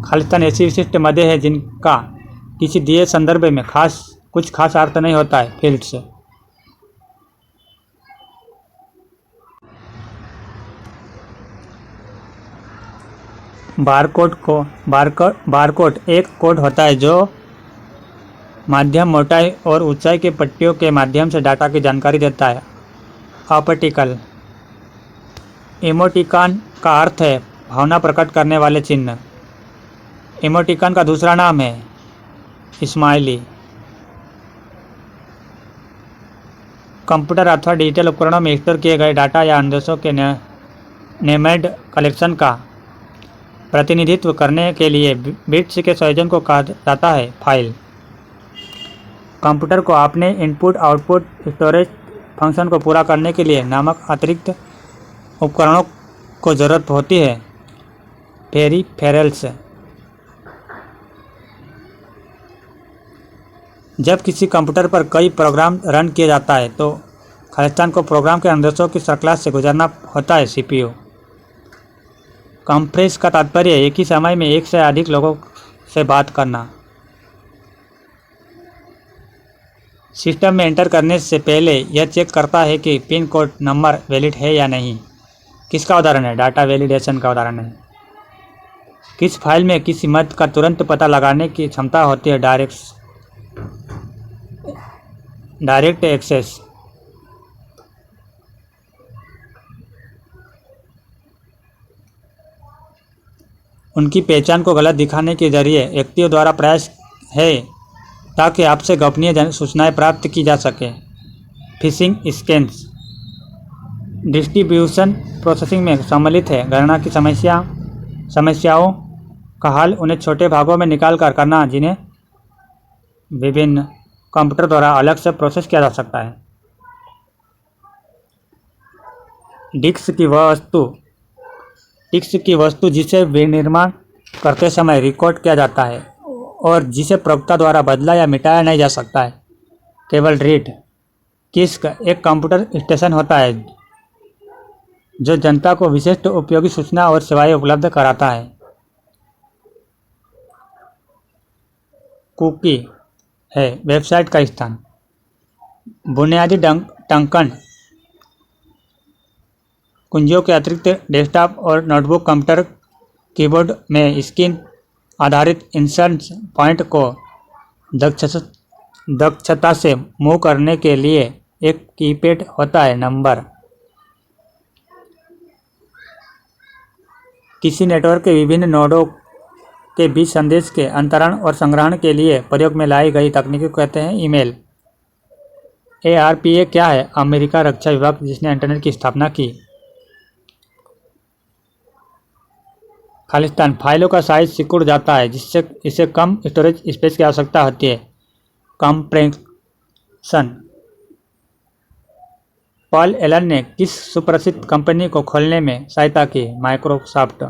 खालिस्तान ऐसी विशिष्ट मदें हैं जिनका किसी दिए संदर्भ में कुछ खास अर्थ नहीं होता है फील्ड्स। बारकोड एक कोड होता है जो माध्यम, मोटाई और ऊंचाई के पट्टियों के माध्यम से डाटा की जानकारी देता है। ऑप्टिकल इमोटिकॉन का अर्थ है भावना प्रकट करने वाले चिन्ह। इमोटिकॉन का दूसरा नाम है स्माइली। कंप्यूटर अथवा डिजिटल उपकरणों में स्टोर किए गए डाटा या आदेशों के नेमेड कलेक्शन का प्रतिनिधित्व करने के लिए बिट्स के संयोजन को कहा जाता है फाइल। कंप्यूटर को अपने इनपुट आउटपुट स्टोरेज फंक्शन को पूरा करने के लिए नामक अतिरिक्त उपकरणों को ज़रूरत होती है, पेरिफेरल्स। जब किसी कंप्यूटर पर कई प्रोग्राम रन किया जाता है तो खालिस्तान को प्रोग्राम के आदेशों की श्रृंखला से गुजरना होता है, सीपीयू। कॉन्फ्रेंस का तात्पर्य एक ही समय में एक से अधिक लोगों से बात करना। सिस्टम में एंटर करने से पहले यह चेक करता है कि पिन कोड नंबर वैलिड है या नहीं। किसका उदाहरण है? डाटा वैलिडेशन का उदाहरण है। किस फाइल में किसी मद का तुरंत पता लगाने की क्षमता होती है? Direct access. उनकी पहचान को गलत दिखाने के जरिए व्यक्तियों द्वारा प्रयास है ताकि आपसे गोपनीय सूचनाएं प्राप्त की जा सके। फिशिंग स्कैम्स डिस्ट्रीब्यूशन प्रोसेसिंग में सम्मिलित है। गणना की समस्याओं का हल उन्हें छोटे भागों में निकाल कर करना, जिन्हें विभिन्न कंप्यूटर द्वारा अलग से प्रोसेस किया जा सकता है। डिस्क की वस्तु जिसे विनिर्माण करते समय रिकॉर्ड किया जाता है और जिसे प्रवक्ता द्वारा बदला या मिटाया नहीं जा सकता है, केवल रीड। किस्क एक कंप्यूटर स्टेशन होता है जो जनता को विशिष्ट उपयोगी सूचना और सेवाएं उपलब्ध कराता है। कुकी है वेबसाइट का स्थान। बुनियादी टंकन कुंजियों के अतिरिक्त डेस्कटॉप और नोटबुक कंप्यूटर कीबोर्ड में स्क्रीन आधारित इंसर्ट पॉइंट को दक्षता से मूव करने के लिए एक कीपैड होता है। नंबर किसी नेटवर्क के विभिन्न नोडों के बीच संदेश के अंतरण और संग्रहण के लिए प्रयोग में लाई गई तकनीक को कहते हैं ईमेल। ARPA क्या है? अमेरिका रक्षा विभाग जिसने इंटरनेट की स्थापना की। खालिस्तान फाइलों का साइज सिकुड़ जाता है जिससे इसे कम स्टोरेज स्पेस की आवश्यकता होती है। कंप्रेशन पॉल एलन ने किस सुप्रसिद्ध कंपनी को खोलने में सहायता की? माइक्रोसॉफ्ट।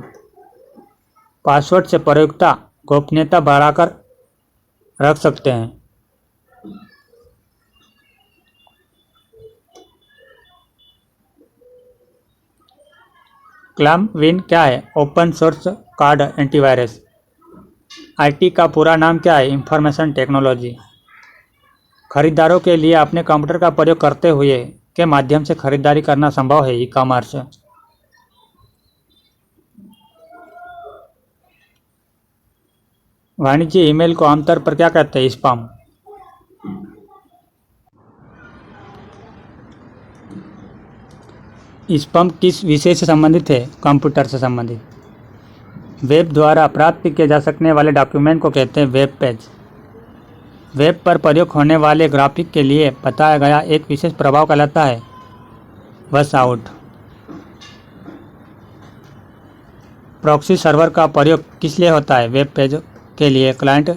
पासवर्ड से प्रयोक्ता गोपनीयता बढ़ाकर रख सकते हैं। क्लामविन क्या है? Open source card antivirus. IT का पूरा नाम क्या है? Information technology. खरीदारों के लिए अपने कंप्यूटर का प्रयोग करते हुए के माध्यम से खरीदारी करना संभव है। ई-कॉमर्स। वाणिज्य ईमेल को आमतौर पर क्या कहते हैं? स्पैम। स्पैम किस विषय से संबंधित है? कंप्यूटर से संबंधित। वेब द्वारा प्राप्त किए जा सकने वाले डॉक्यूमेंट को कहते हैं वेब पेज। वेब पर प्रयोग होने वाले ग्राफिक के लिए बताया गया एक विशेष प्रभाव कहलाता है वॉशआउट। प्रॉक्सी सर्वर का प्रयोग किस लिए होता है? वेब पेज के लिए क्लाइंट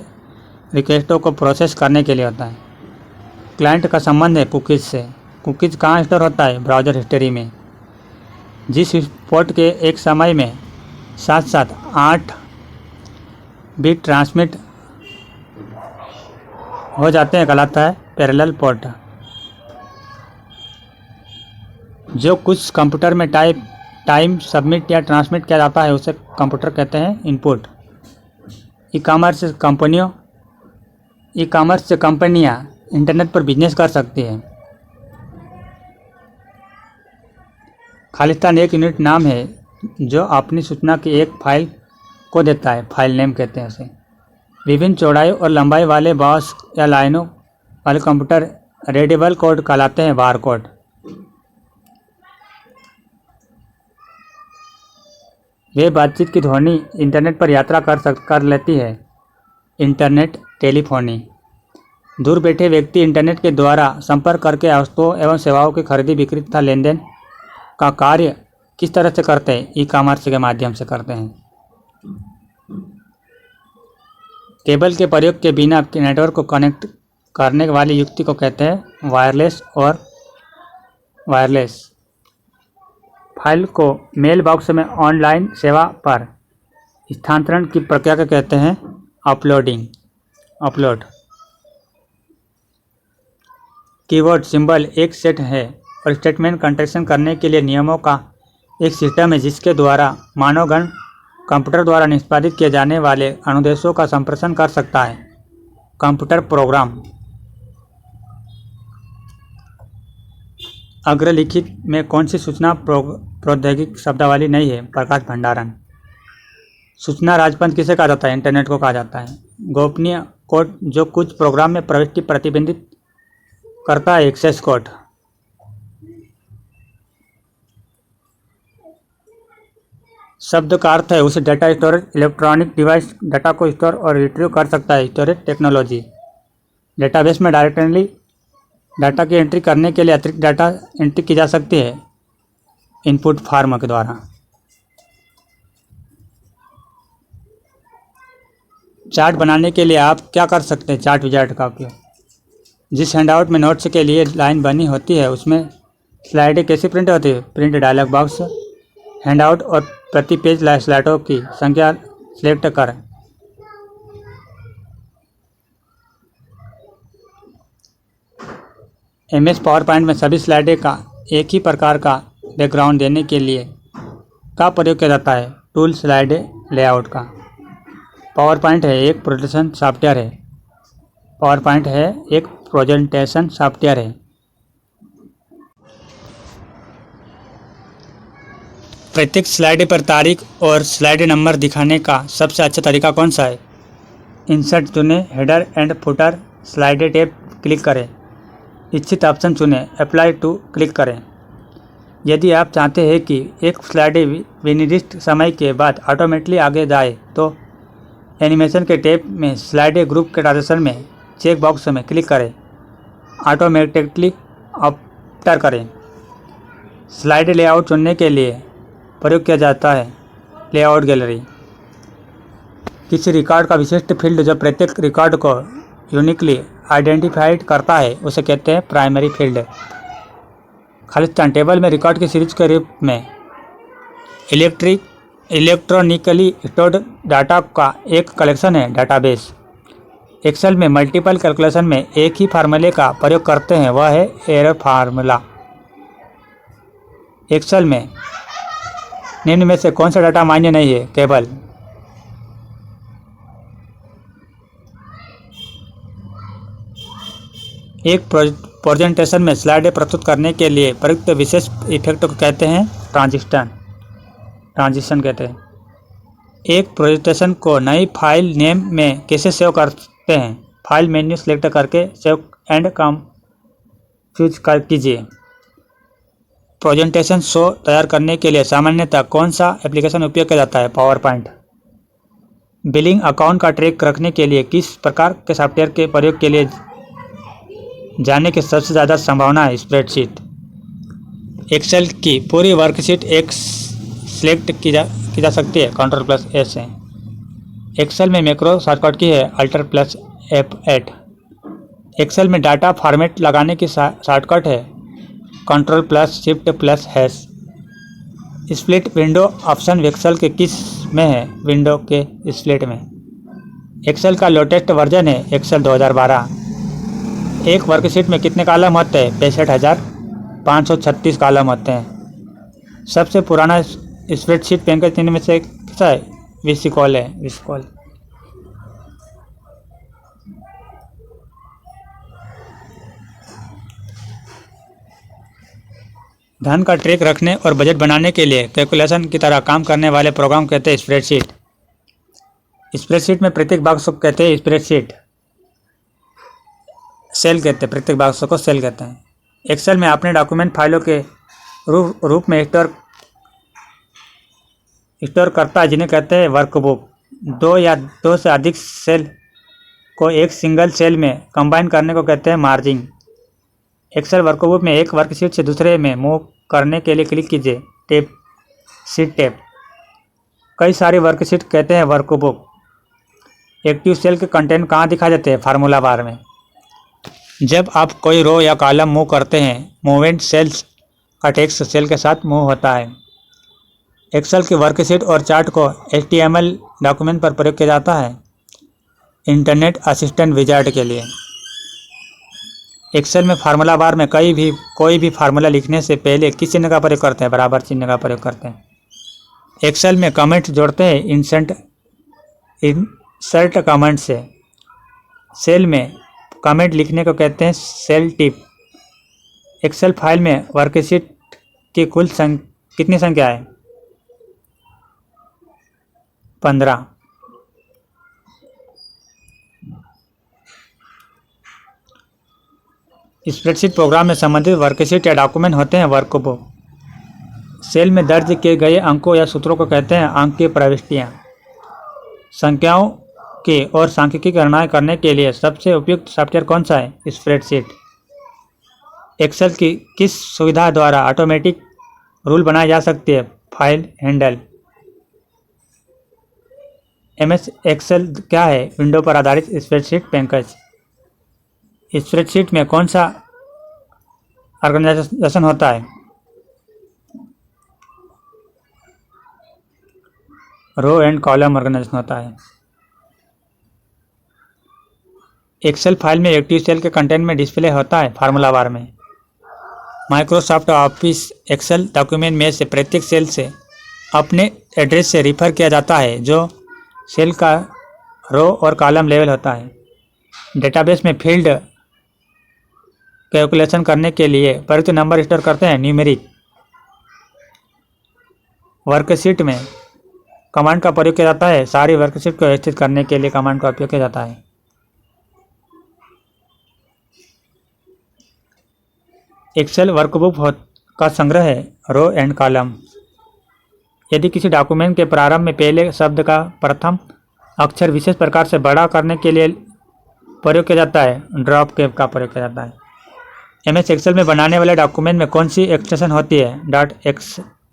रिक्वेस्टों को प्रोसेस करने के लिए होता है। क्लाइंट का संबंध है कुकीज़ से। कुकीज़ कहाँ स्टोर होता है? ब्राउज़र हिस्ट्री में। जिस पोर्ट के एक समय में साथ साथ 8 बिट ट्रांसमिट हो जाते हैं कहलाता है पैरेलल पोर्ट। जो कुछ कंप्यूटर में टाइम सबमिट या ट्रांसमिट किया जाता है उसे कंप्यूटर कहते हैं इनपुट। ई-कॉमर्स से कंपनियां इंटरनेट पर बिजनेस कर सकती हैं। खालिस्तान एक यूनिट नाम है जो अपनी सूचना की एक फाइल को देता है, फाइल नेम कहते हैं उसे। विभिन्न चौड़ाई और लंबाई वाले बॉक्स या लाइनों वाले कंप्यूटर रीडेबल कोड कहलाते हैं, बार कोड। वे बातचीत की ध्वनि इंटरनेट पर यात्रा कर लेती है। Internet telephony. दूर बैठे व्यक्ति इंटरनेट के द्वारा संपर्क करके वस्तुओं एवं सेवाओं की खरीदी बिक्री तथा लेन देन का कार्य किस तरह से करते हैं? ई कॉमर्स के माध्यम से करते हैं। केबल के प्रयोग के बिना नेटवर्क को कनेक्ट करने वाली युक्ति को कहते हैं वायरलेस और वायरलेस। फाइल को मेल बॉक्स में ऑनलाइन सेवा पर स्थानांतरण की प्रक्रिया को कहते हैं अपलोड। कीवर्ड सिंबल एक सेट है और स्टेटमेंट कंस्ट्रक्शन करने के लिए नियमों का एक सिस्टम है जिसके द्वारा मानवगण कंप्यूटर द्वारा निष्पादित किए जाने वाले अनुदेशों का संप्रेषण कर सकता है। Computer program. अग्रलिखित में कौन सी सूचना प्रौद्योगिकी शब्दावली नहीं है? प्रकाश भंडारण। सूचना राजपंथ किसे कहा जाता है? इंटरनेट को कहा जाता है। गोपनीय कोड जो कुछ प्रोग्राम में प्रविष्टि प्रतिबंधित करता है। Access code. शब्द का अर्थ है उसे data storage electronic device data को स्टोर और रिट्रीव कर सकता है। Storage technology. डेटाबेस में डायरेक्टली डाटा की एंट्री करने के लिए अतिरिक्त डाटा एंट्री की जा सकती है इनपुट फॉर्म के द्वारा। चार्ट बनाने के लिए आप क्या कर सकते हैं? चार्ट विजार्ड का उपयोग। जिस हैंडआउट में नोट्स के लिए लाइन बनी होती है उसमें स्लाइडें कैसे प्रिंट होती है? Print dialogue box. हैंडआउट और प्रति पेज स्लाइडों की संख्या सिलेक्ट करें। MS पावर पॉइंट में सभी स्लाइडें का एक ही प्रकार का बैकग्राउंड देने के लिए का प्रयोग किया जाता है? टूल स्लाइड लेआउट का। पावर पॉइंट है एक प्रेजेंटेशन सॉफ्टवेयर है। पावर पॉइंट है एक प्रेजेंटेशन सॉफ्टवेयर है। प्रत्येक स्लाइड पर तारीख और स्लाइड नंबर दिखाने का सबसे अच्छा तरीका कौन सा है? इंसर्ट चुनें, header and footer slide tab click करें, इच्छित ऑप्शन चुनें, अप्लाई टू क्लिक करें। यदि आप चाहते हैं कि एक स्लाइड विनिर्दिष्ट समय के बाद ऑटोमेटिकली आगे जाए तो एनिमेशन के टैब में स्लाइड ग्रुप के ट्रांजिशन में चेक बॉक्स में क्लिक करें, ऑटोमेटिकली ऑप्टर करें। स्लाइड लेआउट चुनने के लिए प्रयोग किया जाता है लेआउट गैलरी। किसी रिकॉर्ड का विशिष्ट फील्ड जो प्रत्येक रिकॉर्ड को यूनिकली आइडेंटिफाइड करता है उसे कहते हैं प्राइमरी फील्ड। खालिस्तान टेबल में रिकॉर्ड की सीरीज के रूप में इलेक्ट्रॉनिकली स्टोर्ड डाटा का एक कलेक्शन है डाटाबेस। एक्सेल में मल्टीपल कैलकुलेशन में एक ही फार्मूले का प्रयोग करते हैं, वह है एरर फार्मूला। एक्सेल में निम्न में से कौन सा डाटा मान्य नहीं है? केवल एक प्रेजेंटेशन में स्लाइडें प्रस्तुत करने के लिए प्रयुक्त विशेष इफेक्ट को कहते हैं ट्रांजिशन कहते हैं। एक प्रेजेंटेशन को नई फाइल नेम में कैसे सेव करते हैं? फाइल मेन्यू सेलेक्ट करके सेव एंड कम चूज कीजिए। प्रेजेंटेशन शो तैयार करने के लिए सामान्यतः कौन सा एप्लीकेशन उपयोग किया जाता है? Power point. बिलिंग अकाउंट का ट्रैक रखने के लिए किस प्रकार के सॉफ्टवेयर के प्रयोग के लिए जाने की सबसे ज़्यादा संभावना है? स्प्रेडशीट। एक्सेल की पूरी वर्कशीट एक सिलेक्ट की जा सकती है Ctrl+S से। एक्सेल में मैक्रो शॉर्टकट की है Alt+F8। एक्सेल में डाटा फॉर्मेट लगाने की शॉर्टकट है Ctrl+Shift+#। Split window option Excel के किस में है? विंडो के स्प्लिट में। एक्सेल का लेटेस्ट वर्जन है एक्सेल 2012। एक वर्कशीट में कितने कॉलम होते हैं? 65,536 कॉलम होते हैं। सबसे पुराना स्प्रेडशीट पैकेज तीन में से कैसा है? विसिकॉल है। विसिकॉल। धन का ट्रैक रखने और बजट बनाने के लिए कैलकुलेशन की तरह काम करने वाले प्रोग्राम कहते हैं स्प्रेडशीट। स्प्रेडशीट में प्रत्येक बॉक्स को कहते हैं स्प्रेडशीट। सेल कहते हैं, प्रत्येक बॉक्स को सेल कहते हैं। एक्सेल में अपने डॉक्यूमेंट फाइलों के रूप में स्टोर करता है जिन्हें कहते हैं वर्कबुक। दो या दो से अधिक सेल को एक सिंगल सेल में कंबाइन करने को कहते हैं मार्जिंग। एक्सेल वर्कबुक में एक वर्कशीट से दूसरे में मूव करने के लिए क्लिक कीजिए टैब शीट टैब। कई सारी वर्कशीट कहते हैं वर्कबुक। एक्टिव सेल के कंटेंट कहाँ दिखाई देते हैं? फार्मूला बार में। जब आप कोई रो या कॉलम मूव करते हैं, मूवमेंट सेल्स का टेक्स्ट सेल के साथ मूव होता है। एक्सेल की वर्कशीट और चार्ट को HTML डॉक्यूमेंट पर प्रयोग किया जाता है इंटरनेट असिस्टेंट विजार्ड के लिए। एक्सेल में फार्मूला बार में कोई भी फार्मूला लिखने से पहले किस चिन्ह का प्रयोग करते हैं? बराबर चिन्ह का प्रयोग करते हैं। एक्सेल में कमेंट जोड़ते हैं इंसर्ट कमेंट से। सेल में कमेंट लिखने को कहते हैं सेल टिप। एक्सेल फाइल में वर्कशीट की कुल कितनी संख्या है? 15। स्प्रेडशीट प्रोग्राम में संबंधित वर्कशीट या डॉक्यूमेंट होते हैं वर्कबुक। सेल में दर्ज किए गए अंकों या सूत्रों को कहते हैं अंकीय प्रविष्टियाँ। संख्याओं की और सांख्यिकी गणनाएं करने के लिए सबसे उपयुक्त सॉफ्टवेयर कौन सा है? स्प्रेडशीट। एक्सेल की किस सुविधा द्वारा ऑटोमेटिक रूल बनाई जा सकती है? File handle. MS एक्सेल क्या है? विंडो पर आधारित स्प्रेडशीट पैकेज। स्प्रेडशीट में कौन सा ऑर्गेनाइजेशन होता है? रो एंड कॉलम ऑर्गेनाइजेशन होता है। एक्सेल फाइल में एक्टिव सेल के कंटेंट में डिस्प्ले होता है फार्मूला बार में। माइक्रोसॉफ्ट ऑफिस एक्सेल डॉक्यूमेंट में से प्रत्येक सेल से अपने एड्रेस से रिफर किया जाता है जो सेल का रो और कॉलम लेवल होता है। डेटाबेस में फील्ड कैलकुलेशन करने के लिए प्रयुक्त नंबर स्टोर करते हैं न्यूमेरिक। वर्कशीट में कमांड का प्रयोग किया जाता है। सारी वर्कशीट को व्यवस्थित करने के लिए कमांड का उपयोग किया जाता है। एक्सेल वर्कबुक का संग्रह है रो एंड कॉलम। यदि किसी डॉक्यूमेंट के प्रारंभ में पहले शब्द का प्रथम अक्षर विशेष प्रकार से बड़ा करने के लिए प्रयोग किया जाता है ड्रॉप कैप का प्रयोग किया जाता है। MS एक्सेल में बनाने वाले डॉक्यूमेंट में कौन सी एक्सटेंशन होती है?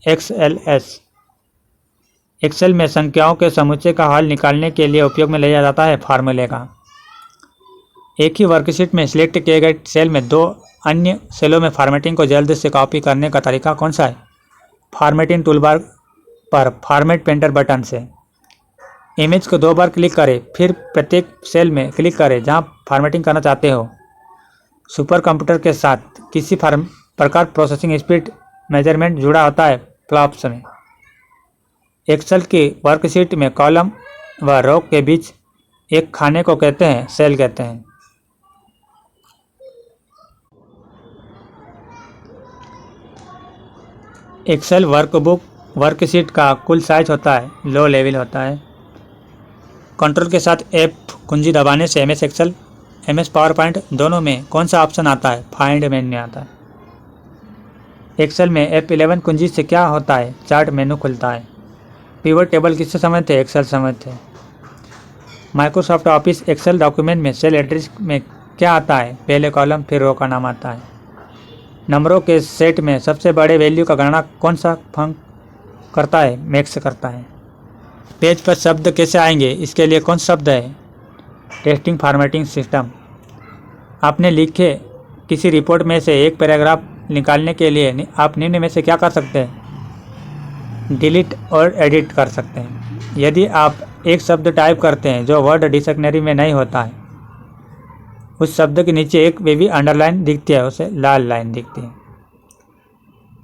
.xls। एक्सेल में संख्याओं के समुच्चय का हल निकालने के लिए उपयोग में लिया जाता है फार्मूले का। एक ही वर्कशीट में सिलेक्ट किए गए सेल में दो अन्य सेलों में फॉर्मेटिंग को जल्द से कॉपी करने का तरीका कौन सा है? फॉर्मेटिंग टूलबार पर फॉर्मेट पेंटर बटन से इमेज को 2 बार क्लिक करें, फिर प्रत्येक सेल में क्लिक करें जहां फॉर्मेटिंग करना चाहते हो। सुपर कंप्यूटर के साथ किसी प्रकार प्रोसेसिंग स्पीड मेजरमेंट जुड़ा होता है फ्लॉप्स में। एक्सेल की वर्कशीट में कॉलम व रो के बीच एक खाने को कहते हैं सेल कहते हैं। एक्सेल वर्कबुक वर्कशीट का कुल साइज होता है लो लेवल होता है। कंट्रोल के साथ F कुंजी दबाने से MS Excel MS PowerPoint दोनों में कौन सा ऑप्शन आता है? फाइंड मेन्यू आता है। एक्सेल में F11 कुंजी से क्या होता है? चार्ट मेनू खुलता है। पिवट टेबल किससे संबंधित है? एक्सेल संबंधित है। माइक्रोसॉफ्ट ऑफिस एक्सेल डॉक्यूमेंट में सेल एड्रेस में क्या आता है? पहले कॉलम फिर रो का नाम आता है। नंबरों के सेट में सबसे बड़े वैल्यू का गणना कौन सा फंक्शन करता है? मैक्स करता है। पेज पर शब्द कैसे आएंगे? इसके लिए कौन सा शब्द है? Testing formatting system. आपने लिखे किसी रिपोर्ट में से एक पैराग्राफ निकालने के लिए आप निम्न में से क्या कर सकते हैं? डिलीट और एडिट कर सकते हैं। यदि आप एक शब्द टाइप करते हैं जो वर्ड डिक्शनरी में नहीं होता है, उस शब्द के नीचे एक बेबी अंडरलाइन दिखती है, उसे लाल लाइन दिखती है।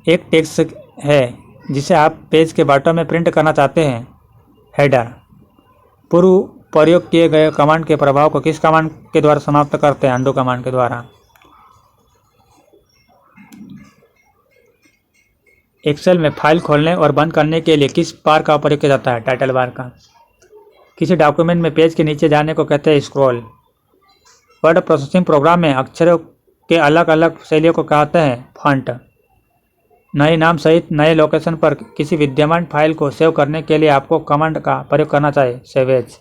एक टेक्स्ट है जिसे आप पेज के बॉटम में प्रिंट करना चाहते हैं, हेडर। पूर्व प्रयोग किए गए कमांड के प्रभाव को किस कमांड के द्वारा समाप्त करते हैं? अंडू कमांड के द्वारा। एक्सेल में फाइल खोलने और बंद करने के लिए किस बार का प्रयोग किया जाता है? टाइटल बार का। किसी डॉक्यूमेंट में पेज के नीचे जाने को कहते हैं स्क्रॉल। वर्ड प्रोसेसिंग प्रोग्राम में अक्षरों के अलग अलग शैलियों को कहते हैं फॉन्ट। नए नाम सहित नए लोकेशन पर किसी विद्यमान फाइल को सेव करने के लिए आपको कमांड का प्रयोग करना चाहिए सेव एज।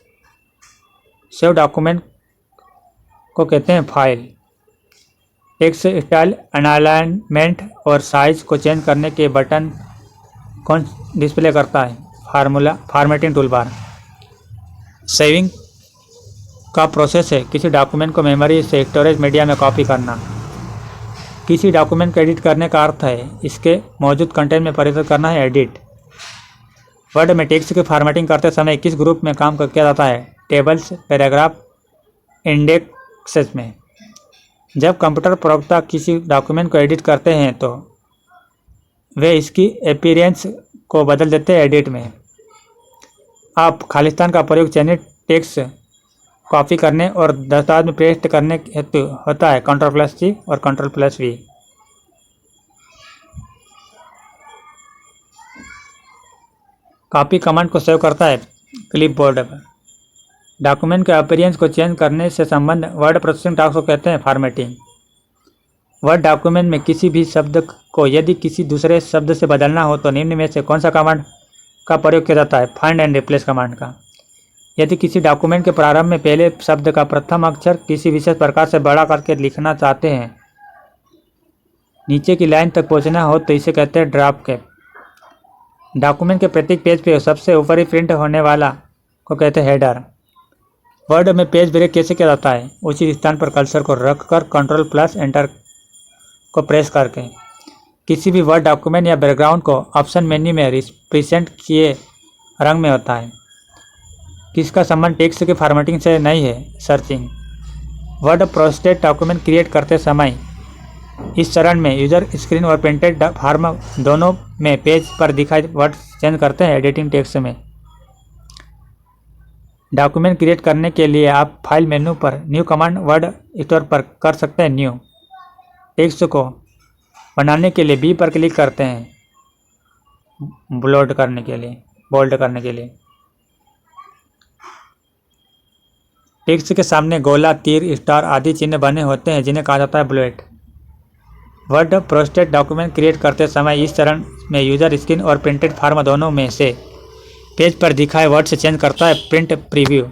सेव डॉक्यूमेंट को कहते हैं फाइल। टेक्स्ट स्टाइल, अलाइनमेंट और साइज को चेंज करने के बटन कौन डिस्प्ले करता है? Formatting toolbar. सेविंग का प्रोसेस है किसी डॉक्यूमेंट को मेमोरी से स्टोरेज मीडिया में कॉपी करना। किसी डॉक्यूमेंट को एडिट करने का अर्थ है इसके मौजूद कंटेंट में परिवर्तन करना है एडिट। वर्ड में टेक्स्ट की फॉर्मेटिंग करते समय किस ग्रुप में काम किया जाता है? टेबल्स, पैराग्राफ, इंडेक्सेस में। जब कंप्यूटर प्रवक्ता किसी डॉक्यूमेंट को एडिट करते हैं तो वे इसकी अपीयरेंस को बदल देते हैं एडिट में। आप खालिस्तान का प्रयोग चयनित टेक्स्ट कॉपी करने और दस्तावेज में पेस्ट करने हेतु होता है Ctrl+C और Ctrl+V। कॉपी कमांड को सेव करता है क्लिपबोर्ड पर। डॉक्यूमेंट के अपीयरेंस को चेंज करने से संबंध वर्ड प्रोसेसिंग टास्क को कहते हैं फॉर्मेटिंग। वर्ड डॉक्यूमेंट में किसी भी शब्द को यदि किसी दूसरे शब्द से बदलना हो तो निम्न में से कौन सा कमांड का प्रयोग किया जाता है? फाइंड एंड रिप्लेस कमांड का। यदि किसी डॉक्यूमेंट के प्रारंभ में पहले शब्द का प्रथम अक्षर किसी विशेष प्रकार से बड़ा करके लिखना चाहते हैं, नीचे की लाइन तक पहुंचना हो तो इसे कहते हैं ड्रॉप कैप। डॉक्यूमेंट के प्रत्येक पेज पे सबसे ऊपरी प्रिंट होने वाला को कहते हैं हेडर। वर्ड में पेज ब्रेक कैसे किया जाता है? उचित स्थान पर कर्सर को रखकर Ctrl+Enter को प्रेस करके। किसी भी वर्ड डॉक्यूमेंट या बैकग्राउंड को ऑप्शन मेन्यू में रिप्रेजेंट किए रंग में होता है। किसका संबंध टेक्स्ट की फॉर्मेटिंग से नहीं है? Searching. Word processed document create करते समय इस चरण में यूजर स्क्रीन और प्रिंटेड फॉर्म दोनों में पेज पर दिखाई वर्ड चेंज करते हैं एडिटिंग टेक्स्ट में। डॉक्यूमेंट क्रिएट करने के लिए आप फाइल मेनू पर न्यू कमांड वर्ड स्टोर पर कर सकते हैं न्यू। टेक्स्ट को बनाने के लिए बी पर क्लिक करते हैं बोल्ड करने के लिए। टेक्स्ट के सामने गोला, तीर, स्टार आदि चिन्ह बने होते हैं जिन्हें कहा जाता है bullet. Word processed document create करते समय इस चरण में यूजर स्क्रीन और प्रिंटेड फॉर्म दोनों में से पेज पर दिखाए वर्ड से चेंज करता है प्रिंट प्रीव्यू।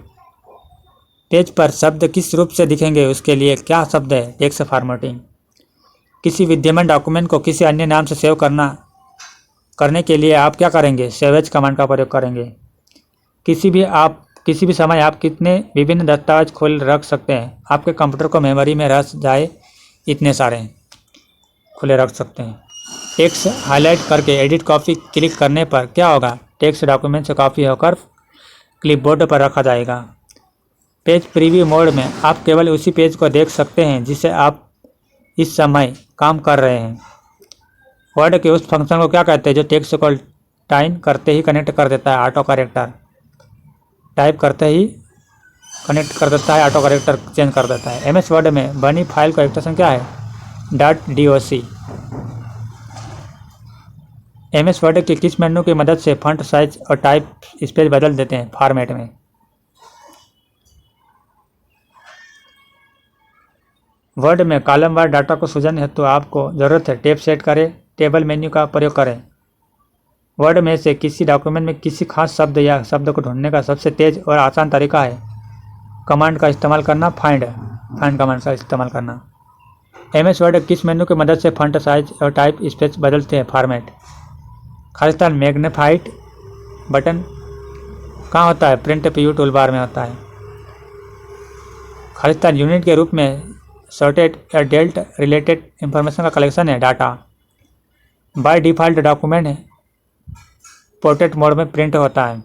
पेज पर शब्द किस रूप से दिखेंगे उसके लिए क्या शब्द है? Text formatting. किसी विद्यमान डॉक्यूमेंट को किसी अन्य नाम से सेव करने के लिए आप क्या करेंगे? सेव एज कमांड का प्रयोग करेंगे। किसी भी समय आप कितने विभिन्न दस्तावेज खोल रख सकते हैं? आपके कंप्यूटर को मेमोरी में रख जाए इतने सारे खुले रख सकते हैं। टेक्स्ट हाईलाइट करके एडिट कॉपी क्लिक करने पर क्या होगा? टेक्स्ट डॉक्यूमेंट से कॉपी होकर क्लिपबोर्ड पर रखा जाएगा। पेज प्रीव्यू मोड में आप केवल उसी पेज को देख सकते हैं जिसे आप इस समय काम कर रहे हैं। वर्ड के उस फंक्शन को क्या कहते हैं जो टेक्स्ट को टाइप करते ही कनेक्ट कर देता है? Auto character. टाइप करते ही कनेक्ट कर देता है, ऑटो करेक्टर चेंज कर देता है। MS वर्ड में बनी फाइल का एक्सटेंशन क्या है? .doc। MS वर्ड के किस मेनू की मदद से फॉन्ट साइज और टाइप स्पेस बदल देते हैं? फॉर्मेट में। वर्ड में कॉलमवार डाटा को सृजन हेतु आपको जरूरत है टैब सेट करें, टेबल मेन्यू का प्रयोग करें। वर्ड में से किसी डॉक्यूमेंट में किसी खास शब्द या शब्द को ढूंढने का सबसे तेज और आसान तरीका है कमांड का इस्तेमाल करना, फाइंड कमांड का इस्तेमाल करना। MS वर्ड किस मेनू की मदद से फॉन्ट साइज और टाइप स्पेस बदलते हैं? फॉर्मेट। खालिस्तान मैग्नीफाइड बटन कहाँ होता है? प्रिंट प्रीव्यू टूलबार में होता है। खालिस्तान यूनिट के रूप में सॉर्टेड या डेल्ट रिलेटेड इंफॉर्मेशन का कलेक्शन है data. By default document portrait mode में प्रिंट होता है।